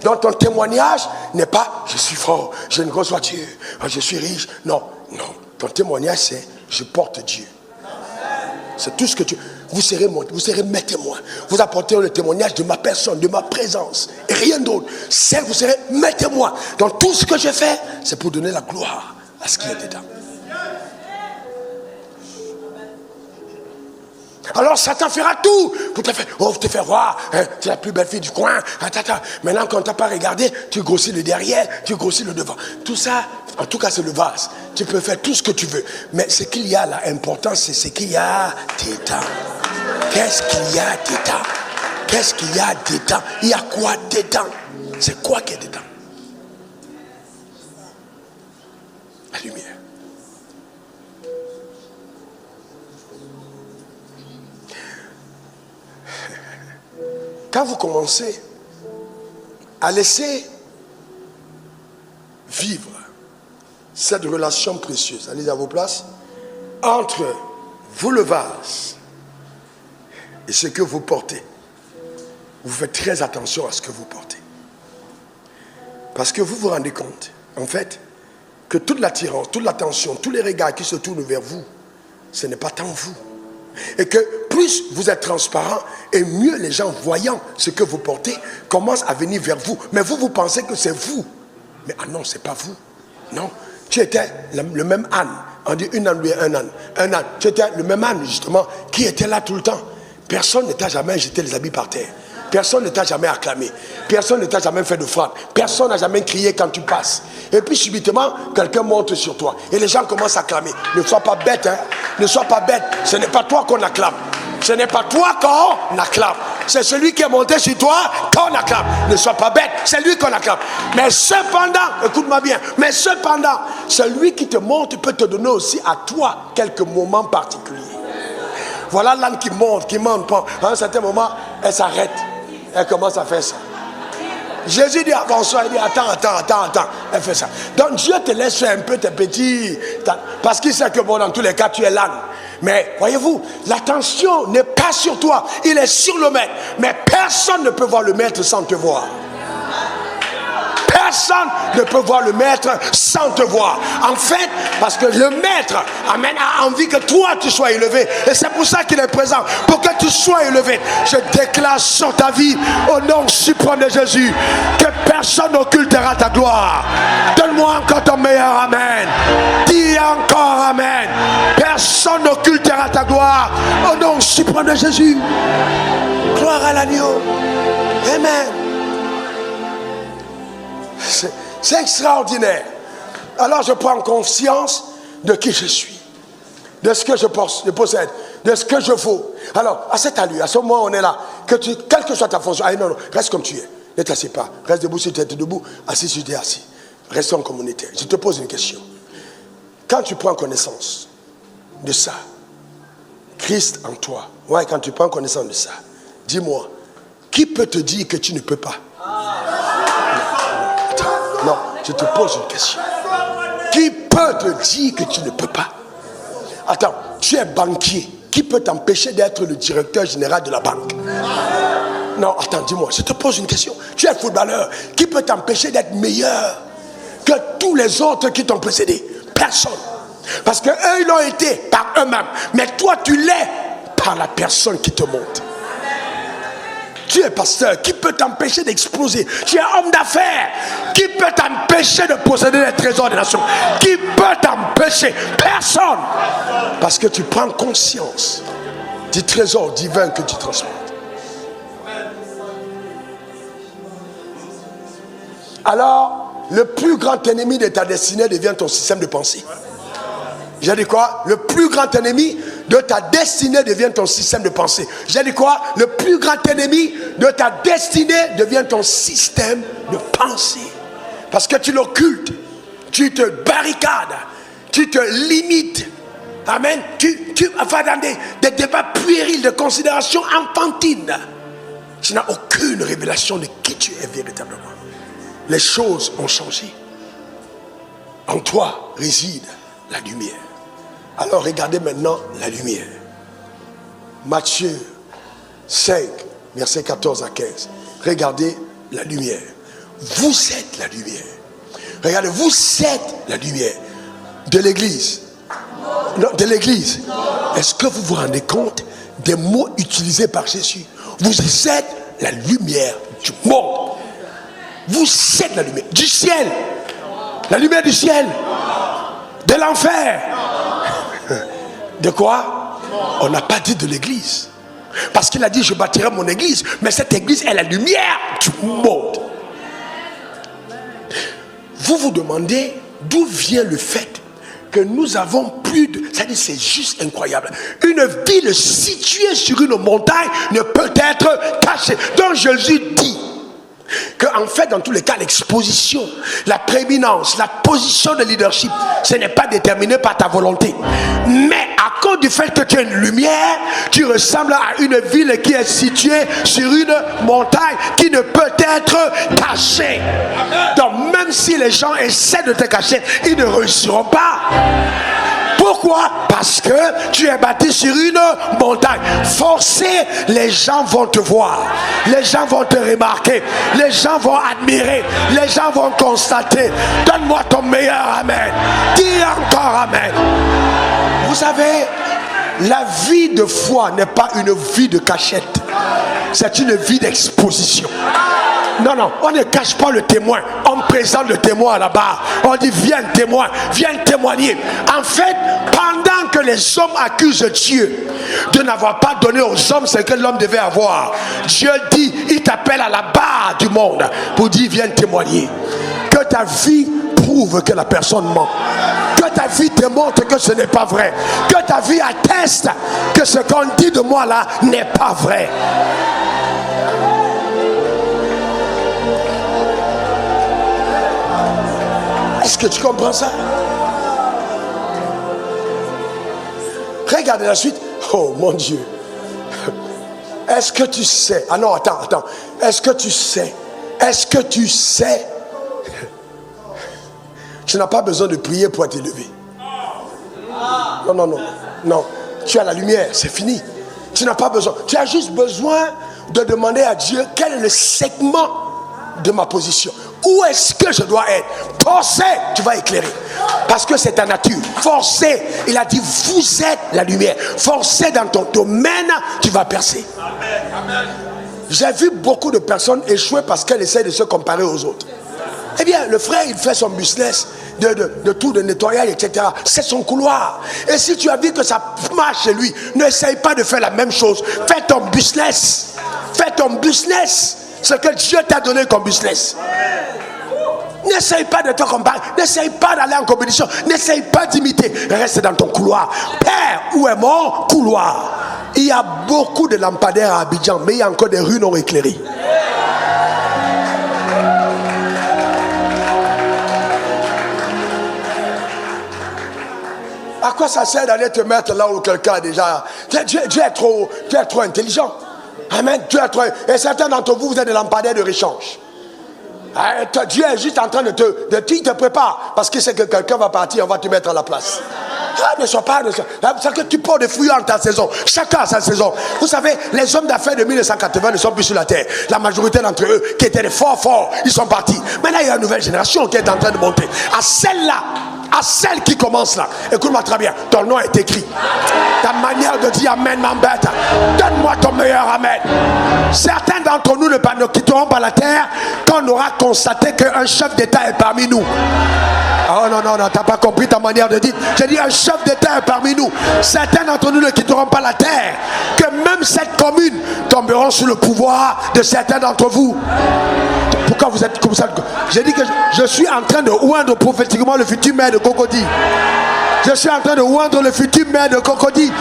Donc ton témoignage n'est pas « je suis fort, j'ai une grosse voiture, je suis riche ». Non, non. Ton témoignage c'est « je porte Dieu ». C'est tout ce que tu... Vous serez mes témoins. Vous apporterez le témoignage de ma personne, de ma présence. Et rien d'autre. Vous serez mes témoins. Donc tout ce que je fais, c'est pour donner la gloire à ce qui est dedans. Alors Satan fera tout pour te faire voir, tu es la plus belle fille du coin. Maintenant, quand tu n'as pas regardé, tu grossis le derrière, tu grossis le devant. Tout ça, en tout cas, c'est le vase. Tu peux faire tout ce que tu veux. Mais ce qu'il y a là, important, c'est ce qu'il y a dedans. Qu'est-ce qu'il y a dedans? Qu'est-ce qu'il y a dedans? Il y a quoi dedans? C'est quoi qui est dedans? La lumière. Quand vous commencez à laisser vivre cette relation précieuse, allez à vos places, entre vous le vase et ce que vous portez, vous faites très attention à ce que vous portez. Parce que vous vous rendez compte, en fait, que toute l'attirance, toute l'attention, tous les regards qui se tournent vers vous, ce n'est pas tant vous. Et que plus vous êtes transparent et mieux les gens voyant ce que vous portez commencent à venir vers vous. Mais vous pensez que c'est vous. Mais ah non, c'est pas vous. Non, tu étais le même âne. On dit une âne, lui un âne. Un âne. Tu étais le même âne justement qui était là tout le temps. Personne ne t'a jamais jeté les habits par terre. Personne ne t'a jamais acclamé. Personne ne t'a jamais fait de frappe. Personne n'a jamais crié quand tu passes. Et puis subitement, quelqu'un monte sur toi. Et les gens commencent à acclamer. Ne sois pas bête, hein. Ne sois pas bête. Ce n'est pas toi qu'on acclame. Ce n'est pas toi qu'on acclame. C'est celui qui est monté sur toi qu'on acclame. Ne sois pas bête. C'est lui qu'on acclame. Mais cependant, écoute-moi bien. Mais cependant, celui qui te monte peut te donner aussi à toi quelques moments particuliers. Voilà l'âne qui monte. À un certain moment, elle s'arrête. Elle commence à faire ça. Jésus dit bonsoir, il dit attends. Elle fait ça. Donc Dieu te laisse faire un peu tes petits. Parce qu'il sait que bon, dans tous les cas, tu es l'âne. Mais voyez-vous, l'attention n'est pas sur toi. Il est sur le maître. Mais personne ne peut voir le maître sans te voir. Personne ne peut voir le maître sans te voir. En fait, parce que le maître a envie que toi tu sois élevé. Et c'est pour ça qu'il est présent. Pour que tu sois élevé. Je déclare sur ta vie, au nom suprême de Jésus, que personne n'occultera ta gloire. Donne-moi encore ton meilleur amen. Dis encore amen. Personne n'occultera ta gloire. Au nom suprême de Jésus. Gloire à l'agneau. Amen. C'est extraordinaire. Alors je prends conscience de qui je suis, de ce que je possède, de ce que je vaux. Alors à cette allure, à ce moment on est là, quelle que soit ta fonction, non, reste comme tu es, ne t'assieds pas, reste debout si tu es debout, assis si tu es assis, restons comme on était. Je te pose une question. Quand tu prends connaissance de ça, Christ en toi, ouais, quand tu prends connaissance de ça, dis-moi, qui peut te dire que tu ne peux pas? Non. Je te pose une question. Qui peut te dire que tu ne peux pas? Attends, tu es banquier. Qui peut t'empêcher d'être le directeur général de la banque? Non, attends, dis-moi, je te pose une question. Tu es footballeur. Qui peut t'empêcher d'être meilleur que tous les autres qui t'ont précédé? Personne. Parce qu'eux, ils l'ont été par eux-mêmes. Mais toi, tu l'es par la personne qui te monte. Tu es pasteur. Qui peut t'empêcher d'exploser? Tu es homme d'affaires. Qui peut t'empêcher de posséder les trésors des nations? Qui peut t'empêcher? Personne. Parce que tu prends conscience du trésor divin que tu transportes. Alors, le plus grand ennemi de ta destinée devient ton système de pensée. J'ai dit quoi? Le plus grand ennemi de ta destinée devient ton système de pensée. J'ai dit quoi? Le plus grand ennemi de ta destinée devient ton système de pensée. Parce que tu l'occultes, tu te barricades, tu te limites. Amen. Tu vas dans des débats puérils de considération enfantine. Tu n'as aucune révélation de qui tu es véritablement. Les choses ont changé. En toi réside la lumière. Alors regardez maintenant la lumière. Matthieu 5, versets 14 à 15. Regardez la lumière. Vous êtes la lumière. Regardez, vous êtes la lumière de l'église. Non, de l'église. Est-ce que vous vous rendez compte des mots utilisés par Jésus? Vous êtes la lumière du monde. Vous êtes la lumière du ciel. La lumière du ciel. De l'enfer. De quoi? On n'a pas dit de l'église. Parce qu'il a dit je bâtirai mon église. Mais cette église est la lumière du monde. Vous vous demandez d'où vient le fait que nous avons plus de... C'est-à-dire c'est juste incroyable. Une ville située sur une montagne ne peut être cachée. Donc Jésus dit que en fait dans tous les cas l'exposition, la prééminence, la position de leadership, ce n'est pas déterminé par ta volonté, mais à cause du fait que tu es une lumière, tu ressembles à une ville qui est située sur une montagne qui ne peut être cachée. Donc même si les gens essaient de te cacher, ils ne réussiront pas. Pourquoi? Parce que tu es bâti sur une montagne. Forcé, les gens vont te voir. Les gens vont te remarquer. Les gens vont admirer. Les gens vont constater. Donne-moi ton meilleur amen. Dis encore amen. Vous savez, la vie de foi n'est pas une vie de cachette. C'est une vie d'exposition. Non, non, on ne cache pas le témoin. On présente le témoin à la barre. On dit viens témoin, viens témoigner. En fait, pendant que les hommes accusent Dieu de n'avoir pas donné aux hommes ce que l'homme devait avoir, Dieu dit, il t'appelle à la barre du monde pour dire viens témoigner. Que ta vie prouve que la personne ment. Que ta vie te montre que ce n'est pas vrai. Que ta vie atteste que ce qu'on dit de moi là n'est pas vrai. Est-ce que tu comprends ça? Regardez la suite. Oh mon Dieu. Est-ce que tu sais? Ah non, attends. Est-ce que tu sais? Est-ce que tu sais? Tu n'as pas besoin de prier pour être élevé. Non. Tu as la lumière, c'est fini. Tu n'as pas besoin. Tu as juste besoin de demander à Dieu quel est le segment de ma position. Où est-ce que je dois être? Forcé, tu vas éclairer. Parce que c'est ta nature. Forcé, il a dit vous êtes la lumière. Forcé dans ton domaine, tu vas percer. Amen. J'ai vu beaucoup de personnes échouer parce qu'elles essaient de se comparer aux autres. Eh bien, le frère, il fait son business de tout, de nettoyage, etc. C'est son couloir. Et si tu as vu que ça marche chez lui, n'essaye pas de faire la même chose. Fais ton business. Fais ton business. Ce que Dieu t'a donné comme business. N'essaye pas de te comparer. N'essaye pas d'aller en compétition. N'essaye pas d'imiter. Reste dans ton couloir. Père, où est mon couloir? Il y a beaucoup de lampadaires à Abidjan, mais il y a encore des rues non éclairées. À quoi ça sert d'aller te mettre là où quelqu'un a déjà... Tu es trop intelligent. Amen. Et certains d'entre vous, vous êtes des lampadaires de rechange. Dieu est juste en train de te prépare. Parce qu'il sait que quelqu'un va partir, on va te mettre à la place. Ne sois pas. C'est que tu portes des fruits en ta saison. Chacun a sa saison. Vous savez, les hommes d'affaires de 1980 ne sont plus sur la terre. La majorité d'entre eux, qui étaient des forts, ils sont partis. Maintenant, il y a une nouvelle génération qui est en train de monter. À celle qui commence là. Écoute-moi très bien. Ton nom est écrit. Ta manière de dire Amen m'embête. Donne-moi ton meilleur Amen. Certains d'entre nous ne quitteront pas la terre quand on aura constaté qu'un chef d'État est parmi nous. Oh non, t'as pas compris ta manière de dire. J'ai dit un chef d'État est parmi nous. Certains d'entre nous ne quitteront pas la terre que même cette commune tomberont sous le pouvoir de certains d'entre vous. Pourquoi vous êtes comme ça? J'ai dit que je suis en train de oindre prophétiquement le futur maire de Cocody. Je suis en train de oindre le futur maire de Cocody.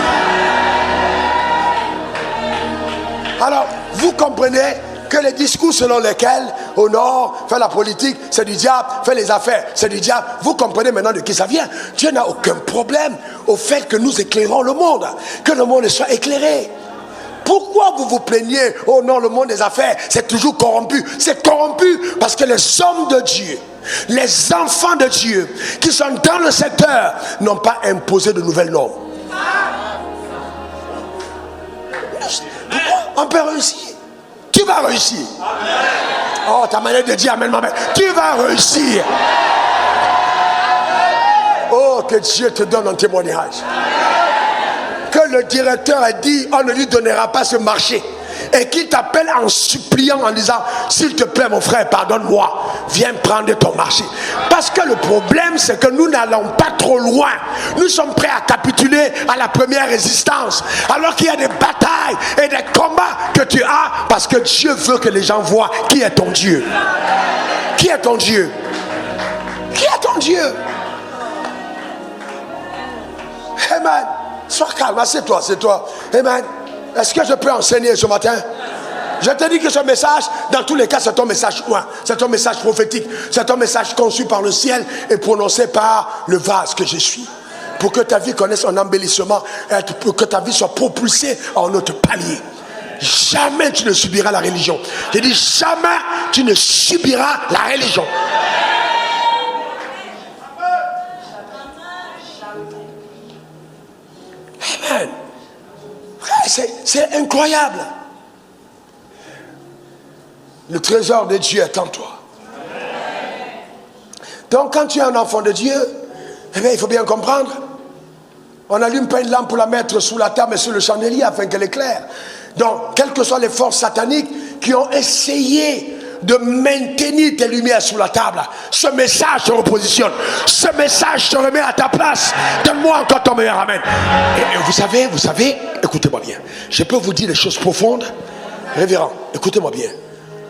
Alors, vous comprenez que les discours selon lesquels au nord, faire la politique, c'est du diable, faire les affaires, c'est du diable. Vous comprenez maintenant de qui ça vient. Dieu n'a aucun problème au fait que nous éclairons le monde, que le monde soit éclairé. Pourquoi vous vous plaignez? Oh non, le monde des affaires, c'est toujours corrompu. C'est corrompu parce que les hommes de Dieu, les enfants de Dieu qui sont dans le secteur n'ont pas imposé de nouvelles normes. On peut réussir. Tu vas réussir. Amen. Oh, ta manière de dire Amen, maman. Tu vas réussir. Oh, que Dieu te donne un témoignage. Que le directeur a dit, on ne lui donnera pas ce marché. Et qu'il t'appelle en suppliant, en disant, s'il te plaît mon frère, pardonne-moi, viens prendre ton marché. Parce que le problème, c'est que nous n'allons pas trop loin. Nous sommes prêts à capituler à la première résistance. Alors qu'il y a des batailles et des combats que tu as, parce que Dieu veut que les gens voient qui est ton Dieu. Qui est ton Dieu? Qui est ton Dieu? Amen. Sois calme, assieds-toi, assieds-toi. Amen. Est-ce que je peux enseigner ce matin? Je te dis que ce message, dans tous les cas, c'est ton message loin. C'est ton message prophétique. C'est ton message conçu par le ciel et prononcé par le vase que je suis. Pour que ta vie connaisse un embellissement, pour que ta vie soit propulsée à un autre palier. Jamais tu ne subiras la religion. Je dis jamais tu ne subiras la religion. Amen. C'est incroyable. Le trésor de Dieu est en toi. Donc quand tu es un enfant de Dieu, eh bien, il faut bien comprendre. On n'allume pas une lampe pour la mettre sous la table et sur le chandelier afin qu'elle éclaire. Donc, quelles que soient les forces sataniques qui ont essayé de maintenir tes lumières sous la table, ce message te repositionne. Ce message te remet à ta place. Donne-moi encore ton meilleur Amen. Et vous savez, écoutez-moi bien. Je peux vous dire des choses profondes. Révérend, écoutez-moi bien.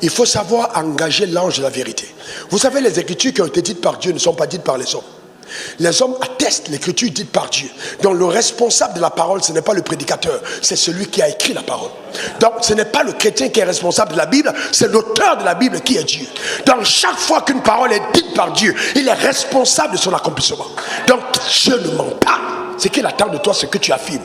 Il faut savoir engager l'ange de la vérité. Vous savez, les écritures qui ont été dites par Dieu ne sont pas dites par les hommes. Les hommes attestent l'écriture dite par Dieu. Donc le responsable de la parole, ce n'est pas le prédicateur, c'est celui qui a écrit la parole. Donc ce n'est pas le chrétien qui est responsable de la Bible, c'est l'auteur de la Bible qui est Dieu. Donc chaque fois qu'une parole est dite par Dieu, il est responsable de son accomplissement. Donc Dieu ne ment pas. Ce qu'il attend de toi, c'est que tu affirmes.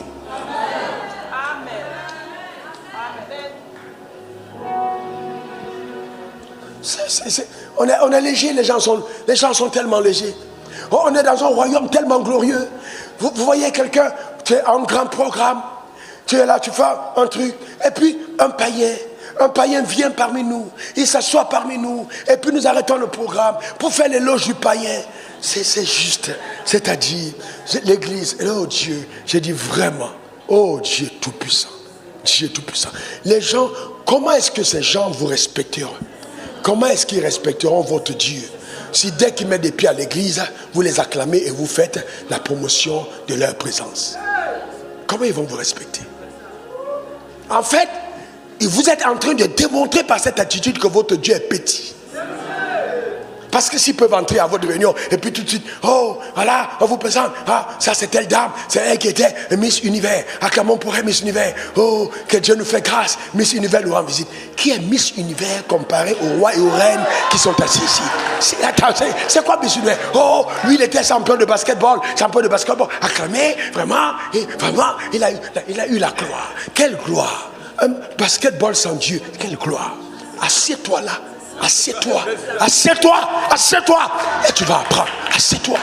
On est léger, les gens sont tellement légers. Oh, on est dans un royaume tellement glorieux. Vous voyez quelqu'un, tu es en grand programme, tu es là, tu fais un truc, et puis un païen vient parmi nous, il s'assoit parmi nous, et puis nous arrêtons le programme pour faire l'éloge du païen. C'est juste, c'est-à-dire, l'église, oh Dieu, j'ai dit vraiment, oh Dieu tout-puissant, Dieu tout-puissant. Les gens, comment est-ce que ces gens vous respecteront? Comment est-ce qu'ils respecteront votre Dieu? Si dès qu'ils mettent des pieds à l'église, vous les acclamez et vous faites la promotion de leur présence. Comment ils vont vous respecter? En fait, vous êtes en train de démontrer par cette attitude que votre Dieu est petit. Parce que s'ils peuvent entrer à votre réunion et puis tout de suite, oh, voilà, on vous présente, ah, ça c'est telle dame, c'est elle qui était Miss Univers, acclamons pour elle Miss Univers, oh, que Dieu nous fait grâce, Miss Univers nous rend visite. Qui est Miss Univers comparé aux rois et aux reines qui sont assis ici? C'est quoi Miss Univers? Oh, lui il était champion de basketball, acclamé, vraiment, il a eu la gloire. Quelle gloire! Un basketball sans Dieu, quelle gloire! Assieds-toi là. Assieds-toi, assieds-toi, assieds-toi. Et tu vas apprendre. Assieds-toi.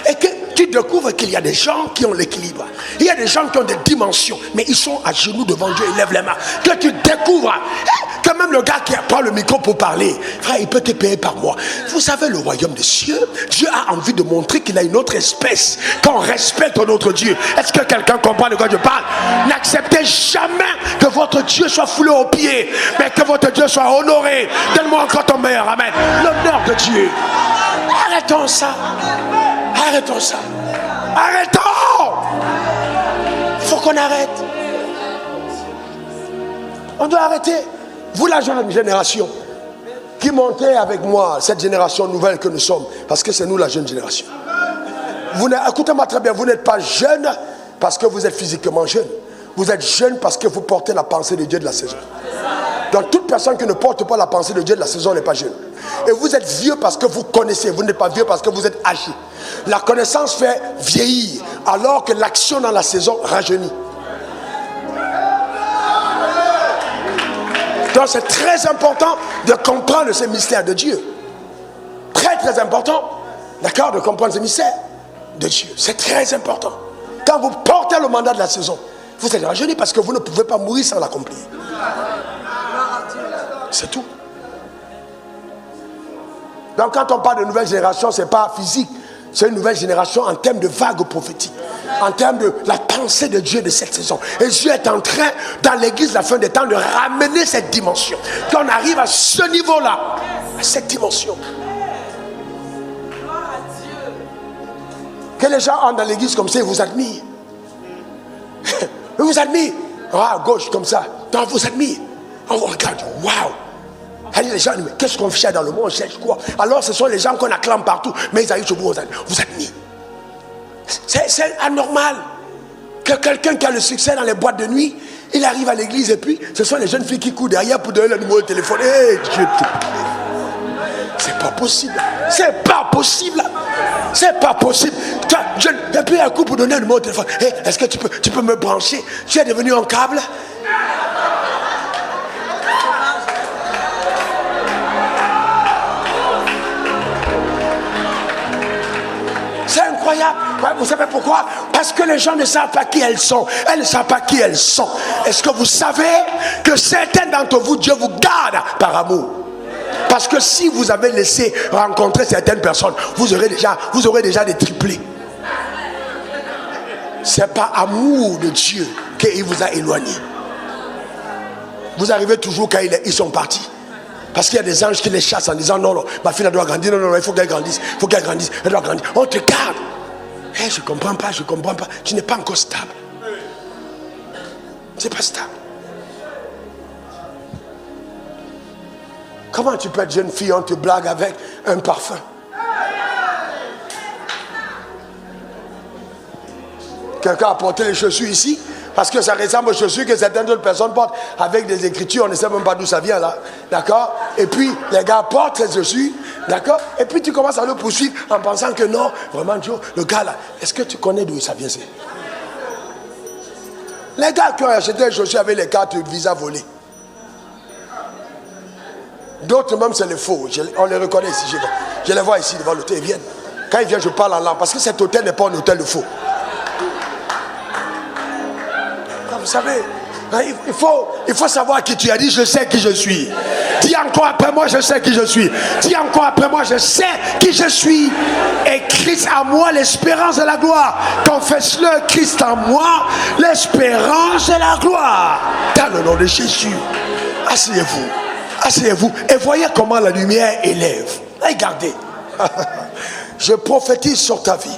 Et que tu découvres qu'il y a des gens qui ont l'équilibre. Il y a des gens qui ont des dimensions, mais ils sont à genoux devant Dieu, ils lèvent les mains. Que tu découvres que même le gars qui prend le micro pour parler, frère, il peut te payer par mois. Vous savez, le royaume des cieux, Dieu a envie de montrer qu'il a une autre espèce, qu'on respecte notre Dieu. Est-ce que quelqu'un comprend de quoi je parle? N'acceptez jamais que votre Dieu soit foulé aux pieds, mais que votre Dieu soit honoré. Donne-moi encore ton meilleur amen. L'honneur de Dieu. Arrêtons ça. Arrêtons ça. Arrêtons. Il faut qu'on arrête. On doit arrêter. Vous, la jeune génération qui montez avec moi, cette génération nouvelle que nous sommes, parce que c'est nous la jeune génération. Écoutez-moi très bien, vous n'êtes pas jeune parce que vous êtes physiquement jeune. Vous êtes jeune parce que vous portez la pensée de Dieu de la saison. Donc toute personne qui ne porte pas la pensée de Dieu de la saison n'est pas jeune. Et vous êtes vieux parce que vous connaissez. Vous n'êtes pas vieux parce que vous êtes âgé. La connaissance fait vieillir, alors que l'action dans la saison rajeunit. Donc c'est très important de comprendre ces mystères de Dieu. Très très important, d'accord, de comprendre ces mystères de Dieu. C'est très important. Quand vous portez le mandat de la saison, vous êtes rajeuni parce que vous ne pouvez pas mourir sans l'accomplir. C'est tout. Donc quand on parle de nouvelle génération, ce n'est pas physique. C'est une nouvelle génération en termes de vagues prophétiques, en termes de la pensée de Dieu de cette saison. Et Dieu est en train, dans l'église de la fin des temps, de ramener cette dimension. Qu'on arrive à ce niveau-là, à cette dimension. Que les gens entrent dans l'église comme ça, ils vous admirent. Ils vous admirent. Ah, à gauche, comme ça. Donc, ils vous admirent. On vous regarde, waouh. Allez, les gens, mais qu'est-ce qu'on cherche dans le monde? On cherche quoi? Alors, ce sont les gens qu'on acclame partout, mais ils arrivent chez vous, vous admirent. C'est anormal que quelqu'un qui a le succès dans les boîtes de nuit, il arrive à l'église et puis ce sont les jeunes filles qui courent derrière pour donner le numéro de téléphone. Hey, Dieu te plaît. C'est pas possible. C'est pas possible. C'est pas possible. Et puis un coup pour donner le numéro de téléphone. Hey, est-ce que tu peux me brancher? Tu es devenu un câble? C'est incroyable. Vous savez pourquoi? Parce que les gens ne savent pas qui elles sont. Elles ne savent pas qui elles sont. Est-ce que vous savez que certains d'entre vous, Dieu vous garde par amour? Parce que si vous avez laissé rencontrer certaines personnes, vous aurez déjà des triplés. Ce n'est pas amour de Dieu qu'il vous a éloigné. Vous arrivez toujours quand ils sont partis. Parce qu'il y a des anges qui les chassent en disant non, non, ma fille elle doit grandir, non, il faut qu'elle grandisse, elle doit grandir. On te garde. Hey, je ne comprends pas. Tu n'es pas encore stable. C'est pas stable. Comment tu peux être jeune fille, on te blague avec un parfum? Quelqu'un a porté les chaussures ici? Parce que ça ressemble aux chaussures que certaines autres personnes portent avec des écritures, on ne sait même pas d'où ça vient là, d'accord? Et puis les gars portent ces chaussures, d'accord? Et puis tu commences à le poursuivre en pensant que non, vraiment Joe, le gars là, est-ce que tu connais d'où ça vient? Les gars qui ont acheté des chaussures avec les cartes Visa volées. D'autres même c'est les faux, on les reconnaît ici, je les vois ici devant l'hôtel, ils viennent. Quand ils viennent je parle en langue, parce que cet hôtel n'est pas un hôtel de faux. Vous savez, il faut savoir qui tu as dit, je sais qui je suis. Dis encore après moi, je sais qui je suis. Dis encore après moi, je sais qui je suis. Et Christ en moi, l'espérance de la gloire. Confesse-le, Christ en moi, l'espérance de la gloire. Dans le nom de Jésus. Asseyez-vous. Asseyez-vous. Et voyez comment la lumière élève. Regardez. Je prophétise sur ta vie.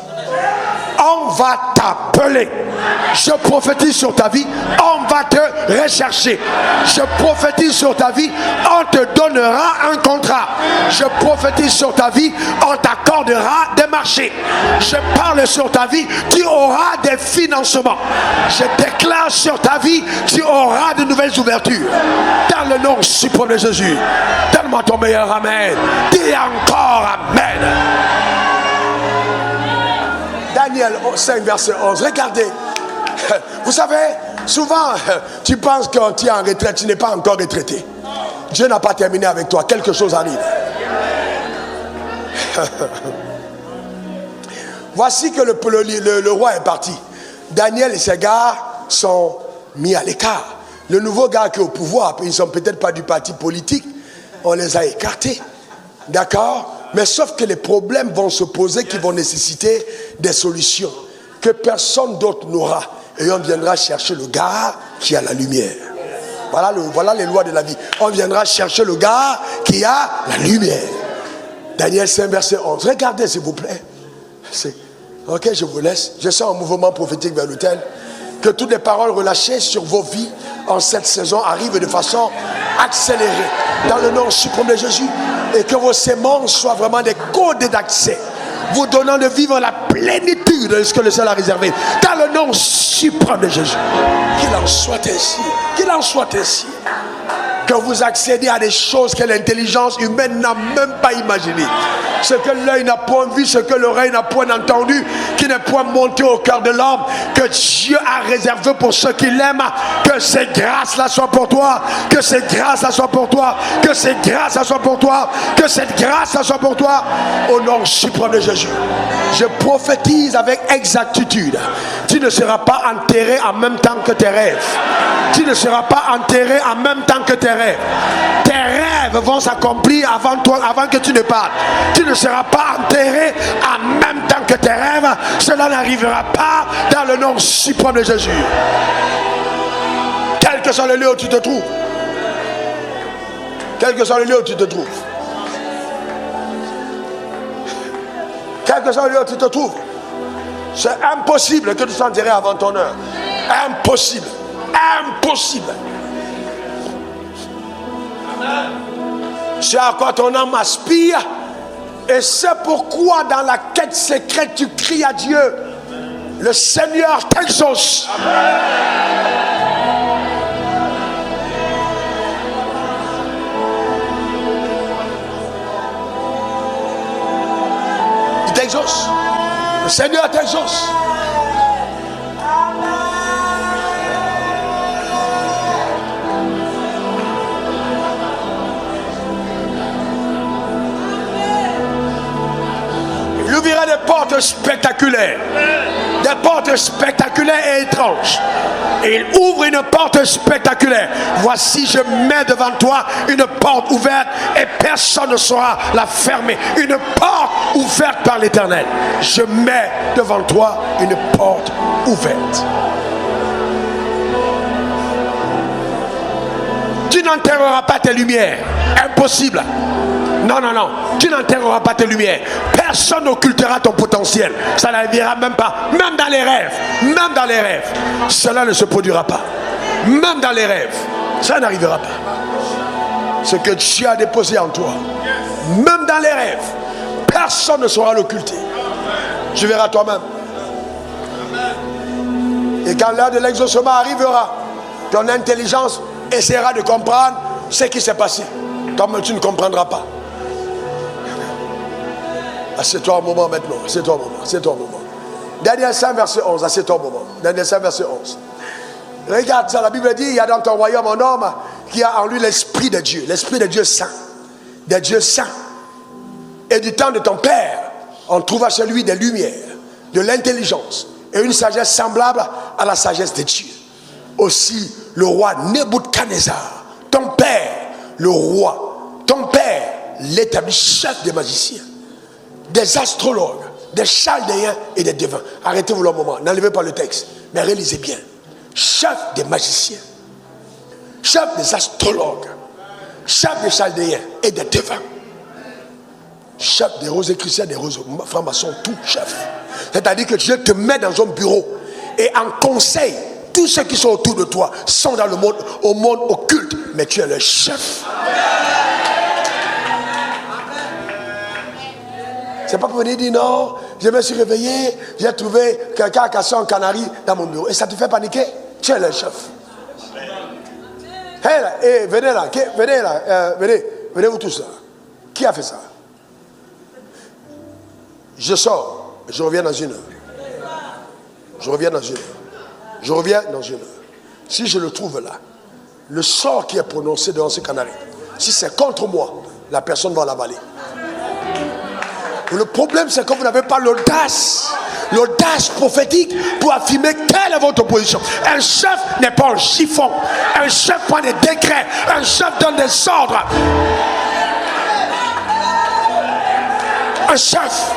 On va t'appeler. Je prophétise sur ta vie. On va te rechercher. Je prophétise sur ta vie. On te donnera un contrat. Je prophétise sur ta vie. On t'accordera des marchés. Je parle sur ta vie. Tu auras des financements. Je déclare sur ta vie. Tu auras de nouvelles ouvertures. Dans le nom suprême de Jésus. Donne-moi ton meilleur amen. Dis encore amen. Daniel 5 verset 11, regardez. Vous savez, souvent tu penses que tu es en retraite, tu n'es pas encore retraité. Dieu n'a pas terminé avec toi. Quelque chose arrive. Voici que le roi est parti. Daniel et ses gars sont mis à l'écart. Le nouveau gars qui est au pouvoir, ils ne sont peut-être pas du parti politique, on les a écartés. D'accord? Mais sauf que les problèmes vont se poser qui vont nécessiter des solutions que personne d'autre n'aura. Et on viendra chercher le gars qui a la lumière. Voilà les lois de la vie. On viendra chercher le gars qui a la lumière. Daniel 5, verset 11. Regardez s'il vous plaît. Ok, je vous laisse. Je sens un mouvement prophétique vers l'autel. Que toutes les paroles relâchées sur vos vies en cette saison arrivent de façon accélérée. Dans le nom suprême de Jésus. Et que vos sémences soient vraiment des codes d'accès. Vous donnant de vivre la plénitude de ce que le ciel a réservé. Dans le nom suprême de Jésus. Qu'il en soit ainsi. Qu'il en soit ainsi. Que vous accédez à des choses que l'intelligence humaine n'a même pas imaginées. Ce que l'œil n'a point vu, ce que l'oreille n'a point entendu, qui n'est point monté au cœur de l'homme, que Dieu a réservé pour ceux qui l'aiment. Que ces grâces-là soient pour toi. Que cette grâce-là soit pour toi. Que cette grâce-là soit pour toi. Que cette grâce-là soit pour toi. Au nom suprême de Jésus. Je prophétise avec exactitude. Tu ne seras pas enterré en même temps que tes rêves. Tu ne seras pas enterré en même temps que tes rêves. Tes rêves vont s'accomplir avant toi, avant que tu ne partes. Tu ne seras pas enterré en même temps que tes rêves. Cela n'arrivera pas dans le nom suprême de Jésus. Quel que soit le lieu où tu te trouves. Quel que soit le lieu où tu te trouves. Quel que soit le lieu où tu te trouves. C'est impossible que tu sois enterré avant ton heure. Impossible. Impossible. C'est à quoi ton âme aspire. Et c'est pourquoi dans la quête secrète tu cries à Dieu. Le Seigneur t'exauce. Il t'exauce. Le Seigneur t'exauce. Il ouvrira des portes spectaculaires. Des portes spectaculaires et étranges. Et il ouvre une porte spectaculaire. Voici, je mets devant toi une porte ouverte et personne ne saura la fermer. Une porte ouverte par l'Éternel. Je mets devant toi une porte ouverte. Tu n'enterreras pas tes lumières. Impossible. Non, non, non. Tu n'enterreras pas tes lumières. Personne n'occultera ton potentiel. Ça n'arrivera même pas. Même dans les rêves. Même dans les rêves. Cela ne se produira pas. Même dans les rêves. Ça n'arrivera pas. Ce que Dieu a déposé en toi. Même dans les rêves. Personne ne saura l'occulter. Tu verras toi-même. Et quand l'heure de l'exaucement arrivera, ton intelligence essaiera de comprendre ce qui s'est passé. Comme tu ne comprendras pas. Assieds-toi un moment maintenant. Assieds-toi un moment. Assieds-toi un moment. Daniel 5, verset 11. Assieds-toi un moment. Daniel 5, verset 11. Regarde ça. La Bible dit il y a dans ton royaume un homme qui a en lui l'esprit de Dieu. L'esprit de Dieu saint. De Dieu saint. Et du temps de ton père, on trouva chez lui des lumières, de l'intelligence et une sagesse semblable à la sagesse de Dieu. Aussi, le roi Nebuchadnezzar, ton père, le roi, ton père, l'établi chef des magiciens, des astrologues, des chaldéens et des devins. Arrêtez-vous le moment, n'enlevez pas le texte, mais réalisez bien. Chef des magiciens, chef des astrologues, chef des chaldéens et des devins. Chef des rosicruciens, des francs-maçons, tout chef. C'est-à-dire que Dieu te met dans un bureau et en conseil, tous ceux qui sont autour de toi sont dans le monde, au monde occulte, mais tu es le chef. C'est pas pour venir dire non, je me suis réveillé, j'ai trouvé quelqu'un qui a cassé un canari dans mon bureau. Et ça te fait paniquer? Tu es le chef. Hey, venez là, venez vous tous là. Qui a fait ça? Je sors, je reviens dans une heure. Je reviens dans une heure. Je reviens dans une heure. Si je le trouve là, le sort qui est prononcé devant ce canari, Si c'est contre moi, la personne va l'avaler. Le problème, c'est que vous n'avez pas l'audace prophétique pour affirmer quelle est votre position. Un chef n'est pas un chiffon. Un chef prend des décrets. Un chef donne des ordres. Un chef.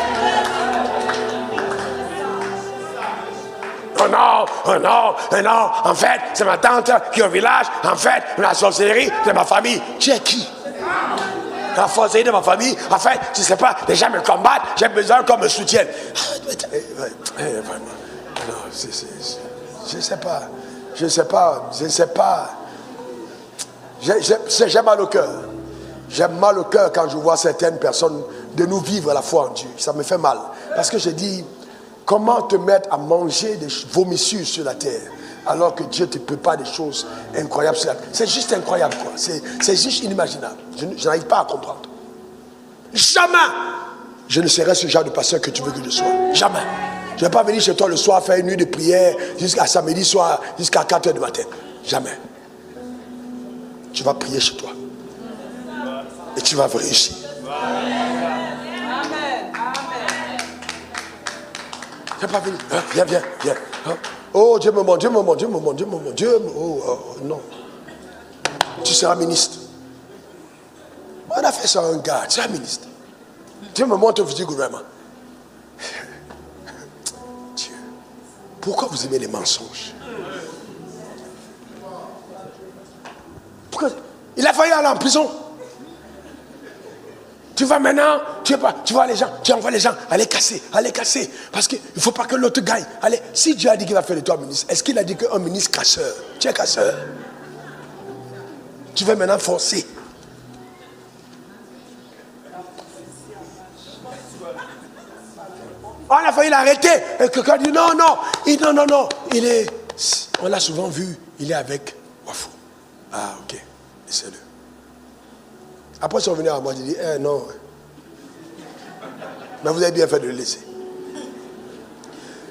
Oh non, oh non, oh non. En fait, c'est ma tante qui est au village. En fait, la sorcellerie de ma famille. Tu es qui? La sorcellerie de ma famille. En fait, tu ne sais pas, les gens me combattent. J'ai besoin qu'on me soutienne. Non, je ne sais pas. Je ne sais pas. Je ne sais pas. J'ai mal au cœur. J'ai mal au cœur quand je vois certaines personnes de nous vivre la foi en Dieu. Ça me fait mal. Parce que je dis, comment te mettre à manger des vomissures sur la terre alors que Dieu te prépare des choses incroyables sur la terre? C'est juste incroyable, quoi. C'est juste inimaginable. Je n'arrive pas à comprendre. Jamais je ne serai ce genre de pasteur que tu veux que je sois. Jamais. Je ne vais pas venir chez toi le soir faire une nuit de prière jusqu'à samedi soir, jusqu'à 4 h du matin. Jamais. Tu vas prier chez toi. Et tu vas réussir. Je ne vais pas venir. Viens. Oh, Dieu me montre, Dieu me montre, Dieu me montre, Dieu me montre, Dieu me... Oh, non. Tu seras ministre. On a fait ça à un gars, tu seras ministre. Dieu me montre au futur gouvernement. Dieu, pourquoi vous aimez les mensonges? Pourquoi? Il a failli aller en prison. Tu vas maintenant, tu vois les gens, tu envoies les gens, allez casser. Parce qu'il ne faut pas que l'autre gagne. Allez, si Dieu a dit qu'il va faire de toi un ministre, est-ce qu'il a dit qu'un ministre casseur? Tu es casseur. Tu vas maintenant forcer. On a failli l'arrêter. Et quelqu'un dit non. Non. On l'a souvent vu, il est avec Wafou. Ah, ok. Laissez-le. Après, ils sont venus à moi, ils disent, non. Mais vous avez bien fait de le laisser.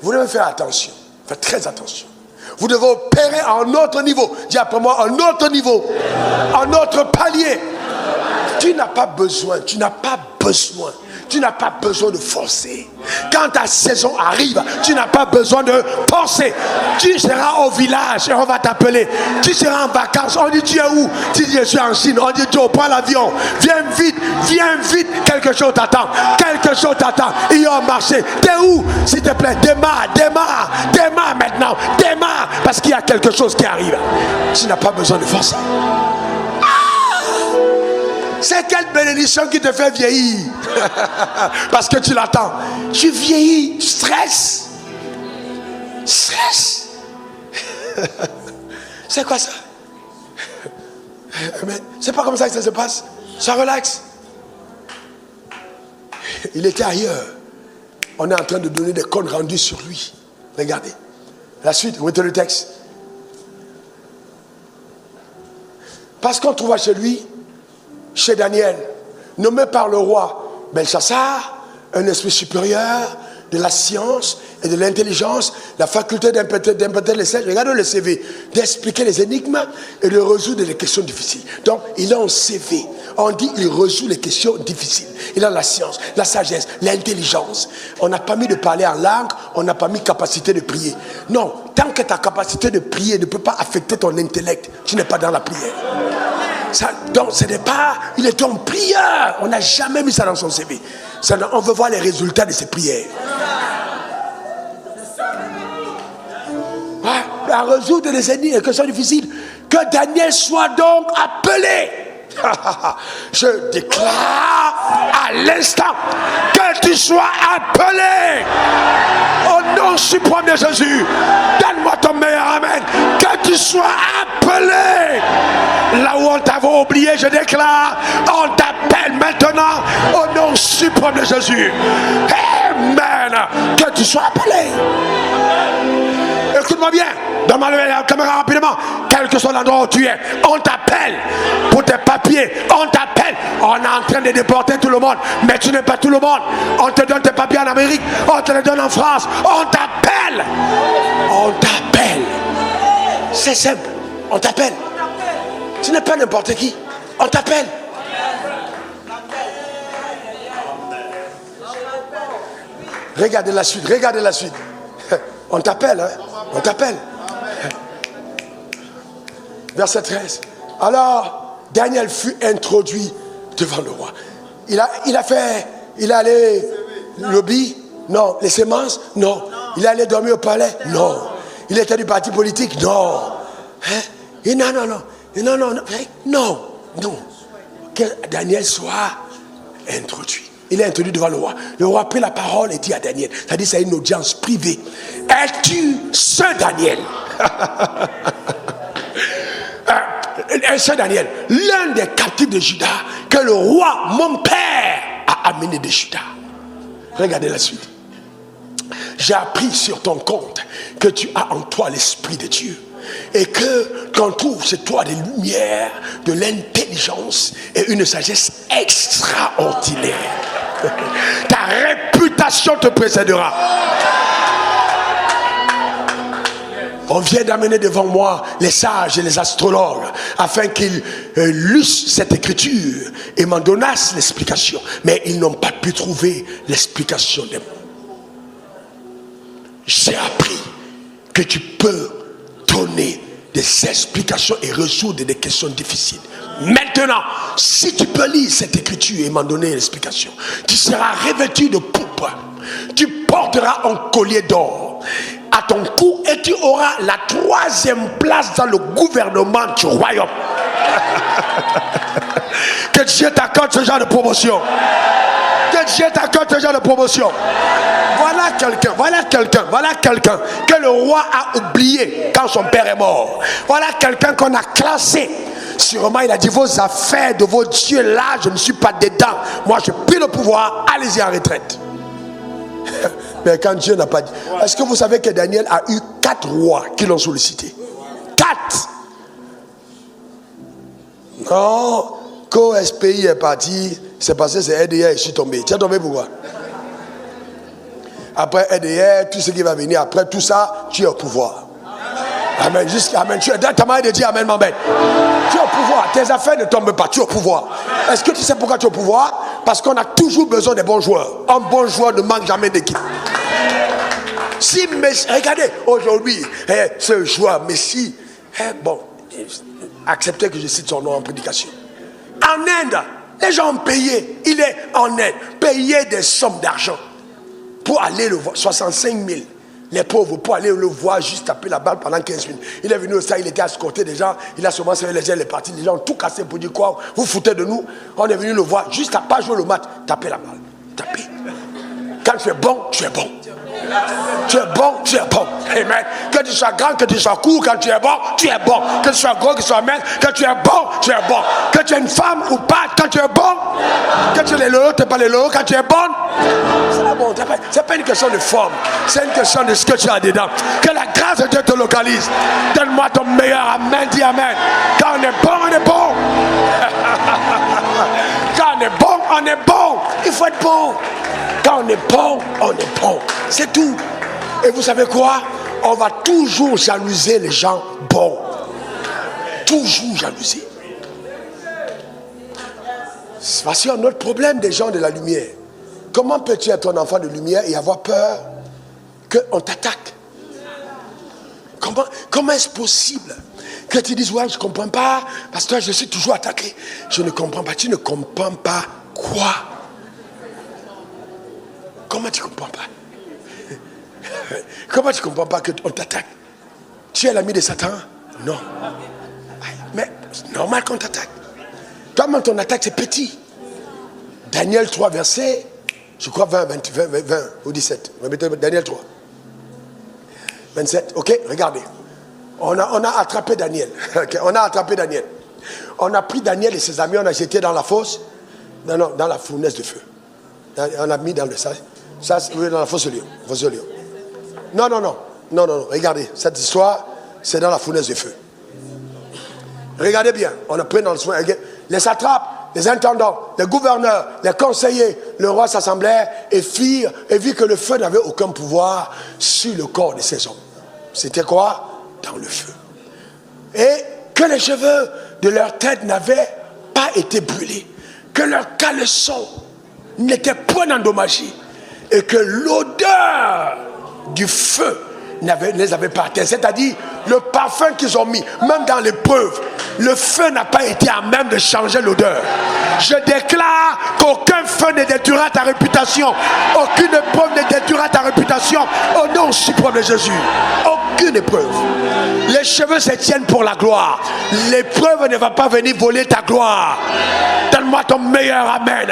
Vous devez faire attention. Faites très attention. Vous devez opérer à un autre niveau. Dis après moi, un autre niveau. Un autre palier. Tu n'as pas besoin de forcer. Quand ta saison arrive, tu n'as pas besoin de penser. Tu seras au village et on va t'appeler. Tu seras en vacances. On dit tu es où? Tu dis je suis en Chine. On dit Joe, prends l'avion. Viens vite. Quelque chose t'attend. Il y a un marché. T'es où? S'il te plaît, démarre maintenant. Démarre. Parce qu'il y a quelque chose qui arrive. Tu n'as pas besoin de forcer. C'est quelle bénédiction qui te fait vieillir? Parce que tu l'attends. Tu vieillis, stress. C'est quoi ça? Mais c'est pas comme ça que ça se passe. Ça relaxe. Il était ailleurs. On est en train de donner des comptes rendus sur lui. Regardez. La suite, mettez le texte. Parce qu'on trouva chez lui, chez Daniel, nommé par le roi Belshazzar, un esprit supérieur de la science et de l'intelligence, la faculté d'interpréter les sages, regardez le CV, d'expliquer les énigmes et de résoudre les questions difficiles. Donc, il a un CV. On dit qu'il résout les questions difficiles. Il a la science, la sagesse, l'intelligence. On n'a pas mis de parler en langue, on n'a pas mis capacité de prier. Non, tant que ta capacité de prier ne peut pas affecter ton intellect, tu n'es pas dans la prière. Ça, donc ce n'est pas, il est un prieur. On n'a jamais mis ça dans son CV. On veut voir les résultats de ses prières. À résoudre les énigmes, les questions difficiles. Que Daniel soit donc appelé. Je déclare à l'instant que tu sois appelé au nom suprême de Jésus. Donne-moi ton meilleur amen. Que tu sois appelé. Là où on t'avait oublié, je déclare, on t'appelle maintenant au nom suprême de Jésus. Amen. Que tu sois appelé. Écoute-moi bien. Donne-moi la caméra rapidement. Quel que soit l'endroit où tu es, on t'appelle pour tes papiers. On t'appelle. On est en train de déporter tout le monde. Mais tu n'es pas tout le monde. On te donne tes papiers en Amérique. On te les donne en France. On t'appelle. On t'appelle. C'est simple. On t'appelle. Tu n'es pas n'importe qui. On t'appelle. Regardez la suite, regardez la suite. On t'appelle, hein? On t'appelle. Verset 13. Alors, Daniel fut introduit devant le roi. Il est allé lobby? Non. Les semences? Non. Il est allé dormir au palais? Non. Il était du parti politique? Non. Hein? Et non. Que Daniel soit introduit. Il est introduit devant le roi. Le roi prit la parole et dit à Daniel, c'est-à-dire c'est une audience privée. Es-tu ce Daniel? Ce Daniel, l'un des captifs de Juda que le roi, mon père, a amené de Juda. Regardez la suite. J'ai appris sur ton compte que tu as en toi l'Esprit de Dieu et que qu'on trouve chez toi des lumières, de l'intelligence et une sagesse extraordinaire. Ta réputation te précédera. On vient d'amener devant moi les sages et les astrologues afin qu'ils lussent cette écriture et m'en donnassent l'explication. Mais ils n'ont pas pu trouver l'explication des mots. J'ai appris que tu peux donner des explications et résoudre des questions difficiles. Maintenant, si tu peux lire cette écriture et m'en donner l'explication, tu seras revêtu de pourpre. Tu porteras un collier d'or à ton cou et tu auras la 3e place dans le gouvernement du royaume. Que Dieu t'accorde ce genre de promotion. Que Dieu t'accorde ce genre de promotion. Voilà quelqu'un que le roi a oublié quand son père est mort. Voilà quelqu'un qu'on a classé. Sûrement il a dit, vos affaires de vos dieux là, je ne suis pas dedans. Moi j'ai pris le pouvoir, allez-y en retraite. Mais quand Dieu n'a pas dit. Est-ce que vous savez que Daniel a eu 4 rois qui l'ont sollicité? 4. Non, quand SPI est parti, c'est passé, c'est EDR et je suis tombé. Tu es tombé pourquoi? Après EDR, tout ce qui va venir après tout ça, tu es au pouvoir. Amen. Amen. Tu es dans ta manière de dire amen, m'embête. Tu es au pouvoir. Tes affaires ne tombent pas. Tu es au pouvoir. Est-ce que tu sais pourquoi tu es au pouvoir? Parce qu'on a toujours besoin des bons joueurs. Un bon joueur ne manque jamais d'équipe. Si Messi, regardez, aujourd'hui, ce joueur Messi, bon, acceptez que je cite son nom en prédication. En Inde, les gens ont payé. Il est en Inde, payé des sommes d'argent pour aller le voir. 65 000. Les pauvres, pour aller le voir, juste taper la balle pendant 15 minutes. Il est venu au stade, il était escorté des gens. Il a seulement serré les gens, il est parti. Les gens ont tout cassé pour dire quoi? Vous foutez de nous. On est venu le voir, juste à pas jouer le match. Taper la balle. Taper. Quand tu es bon, tu es bon. Tu es bon, tu es bon. Amen. Que tu sois grand, que tu sois court, quand tu es bon, tu es bon. Que tu sois gros, que tu sois mince, que tu es bon, tu es bon. Que tu es une femme ou pas, quand tu es bon. Que tu es les lots, tu n'es pas les lots, quand tu es bonne. C'est la bonne. C'est pas une question de forme, c'est une question de ce que tu as dedans. Que la grâce de Dieu te localise. Donne-moi ton meilleur amen, dis amen. Quand on est bon, on est bon. Quand on est bon, on est bon. Il faut être bon. Quand on est bon, on est bon. C'est tout. Et vous savez quoi? On va toujours jalouser les gens bons. Toujours jalouser. Voici un autre problème des gens de la lumière. Comment peux-tu être un enfant de lumière et avoir peur qu'on t'attaque? Comment est-ce possible que tu dises, ouais, je ne comprends pas, parce que je suis toujours attaqué. Je ne comprends pas. Tu ne comprends pas quoi? Comment tu ne comprends pas? Comment tu ne comprends pas qu'on t'attaque? Tu es l'ami de Satan? Non. Mais c'est normal qu'on t'attaque. Toi-même, ton attaque, c'est petit. Daniel 3, verset, je crois 20 ou 17. Daniel 3. 27. Ok, regardez. On a attrapé Daniel. Okay, on a attrapé Daniel. On a pris Daniel et ses amis, on a jeté dans la fosse, dans la fournaise de feu. On a mis dans le sac. Ça, oui, dans la fosse au lion. Non. Regardez, cette histoire, c'est dans la fournaise de feu. Regardez bien, on a pris dans le soin. Les satrapes, les intendants, les gouverneurs, les conseillers, le roi s'assemblèrent et vit que le feu n'avait aucun pouvoir sur le corps de ces hommes. C'était quoi? Dans le feu. Et que les cheveux de leur tête n'avaient pas été brûlés, que leurs caleçons n'étaient point endommagés, et que l'odeur du feu ne les avait pas atteints. C'est-à-dire, le parfum qu'ils ont mis, même dans l'épreuve, le feu n'a pas été à même de changer l'odeur. Je déclare qu'aucun feu ne détruira ta réputation. Aucune épreuve ne détruira ta réputation. Au nom suprême de Jésus. Aucune épreuve. Les cheveux se tiennent pour la gloire. L'épreuve ne va pas venir voler ta gloire. Donne-moi ton meilleur amen.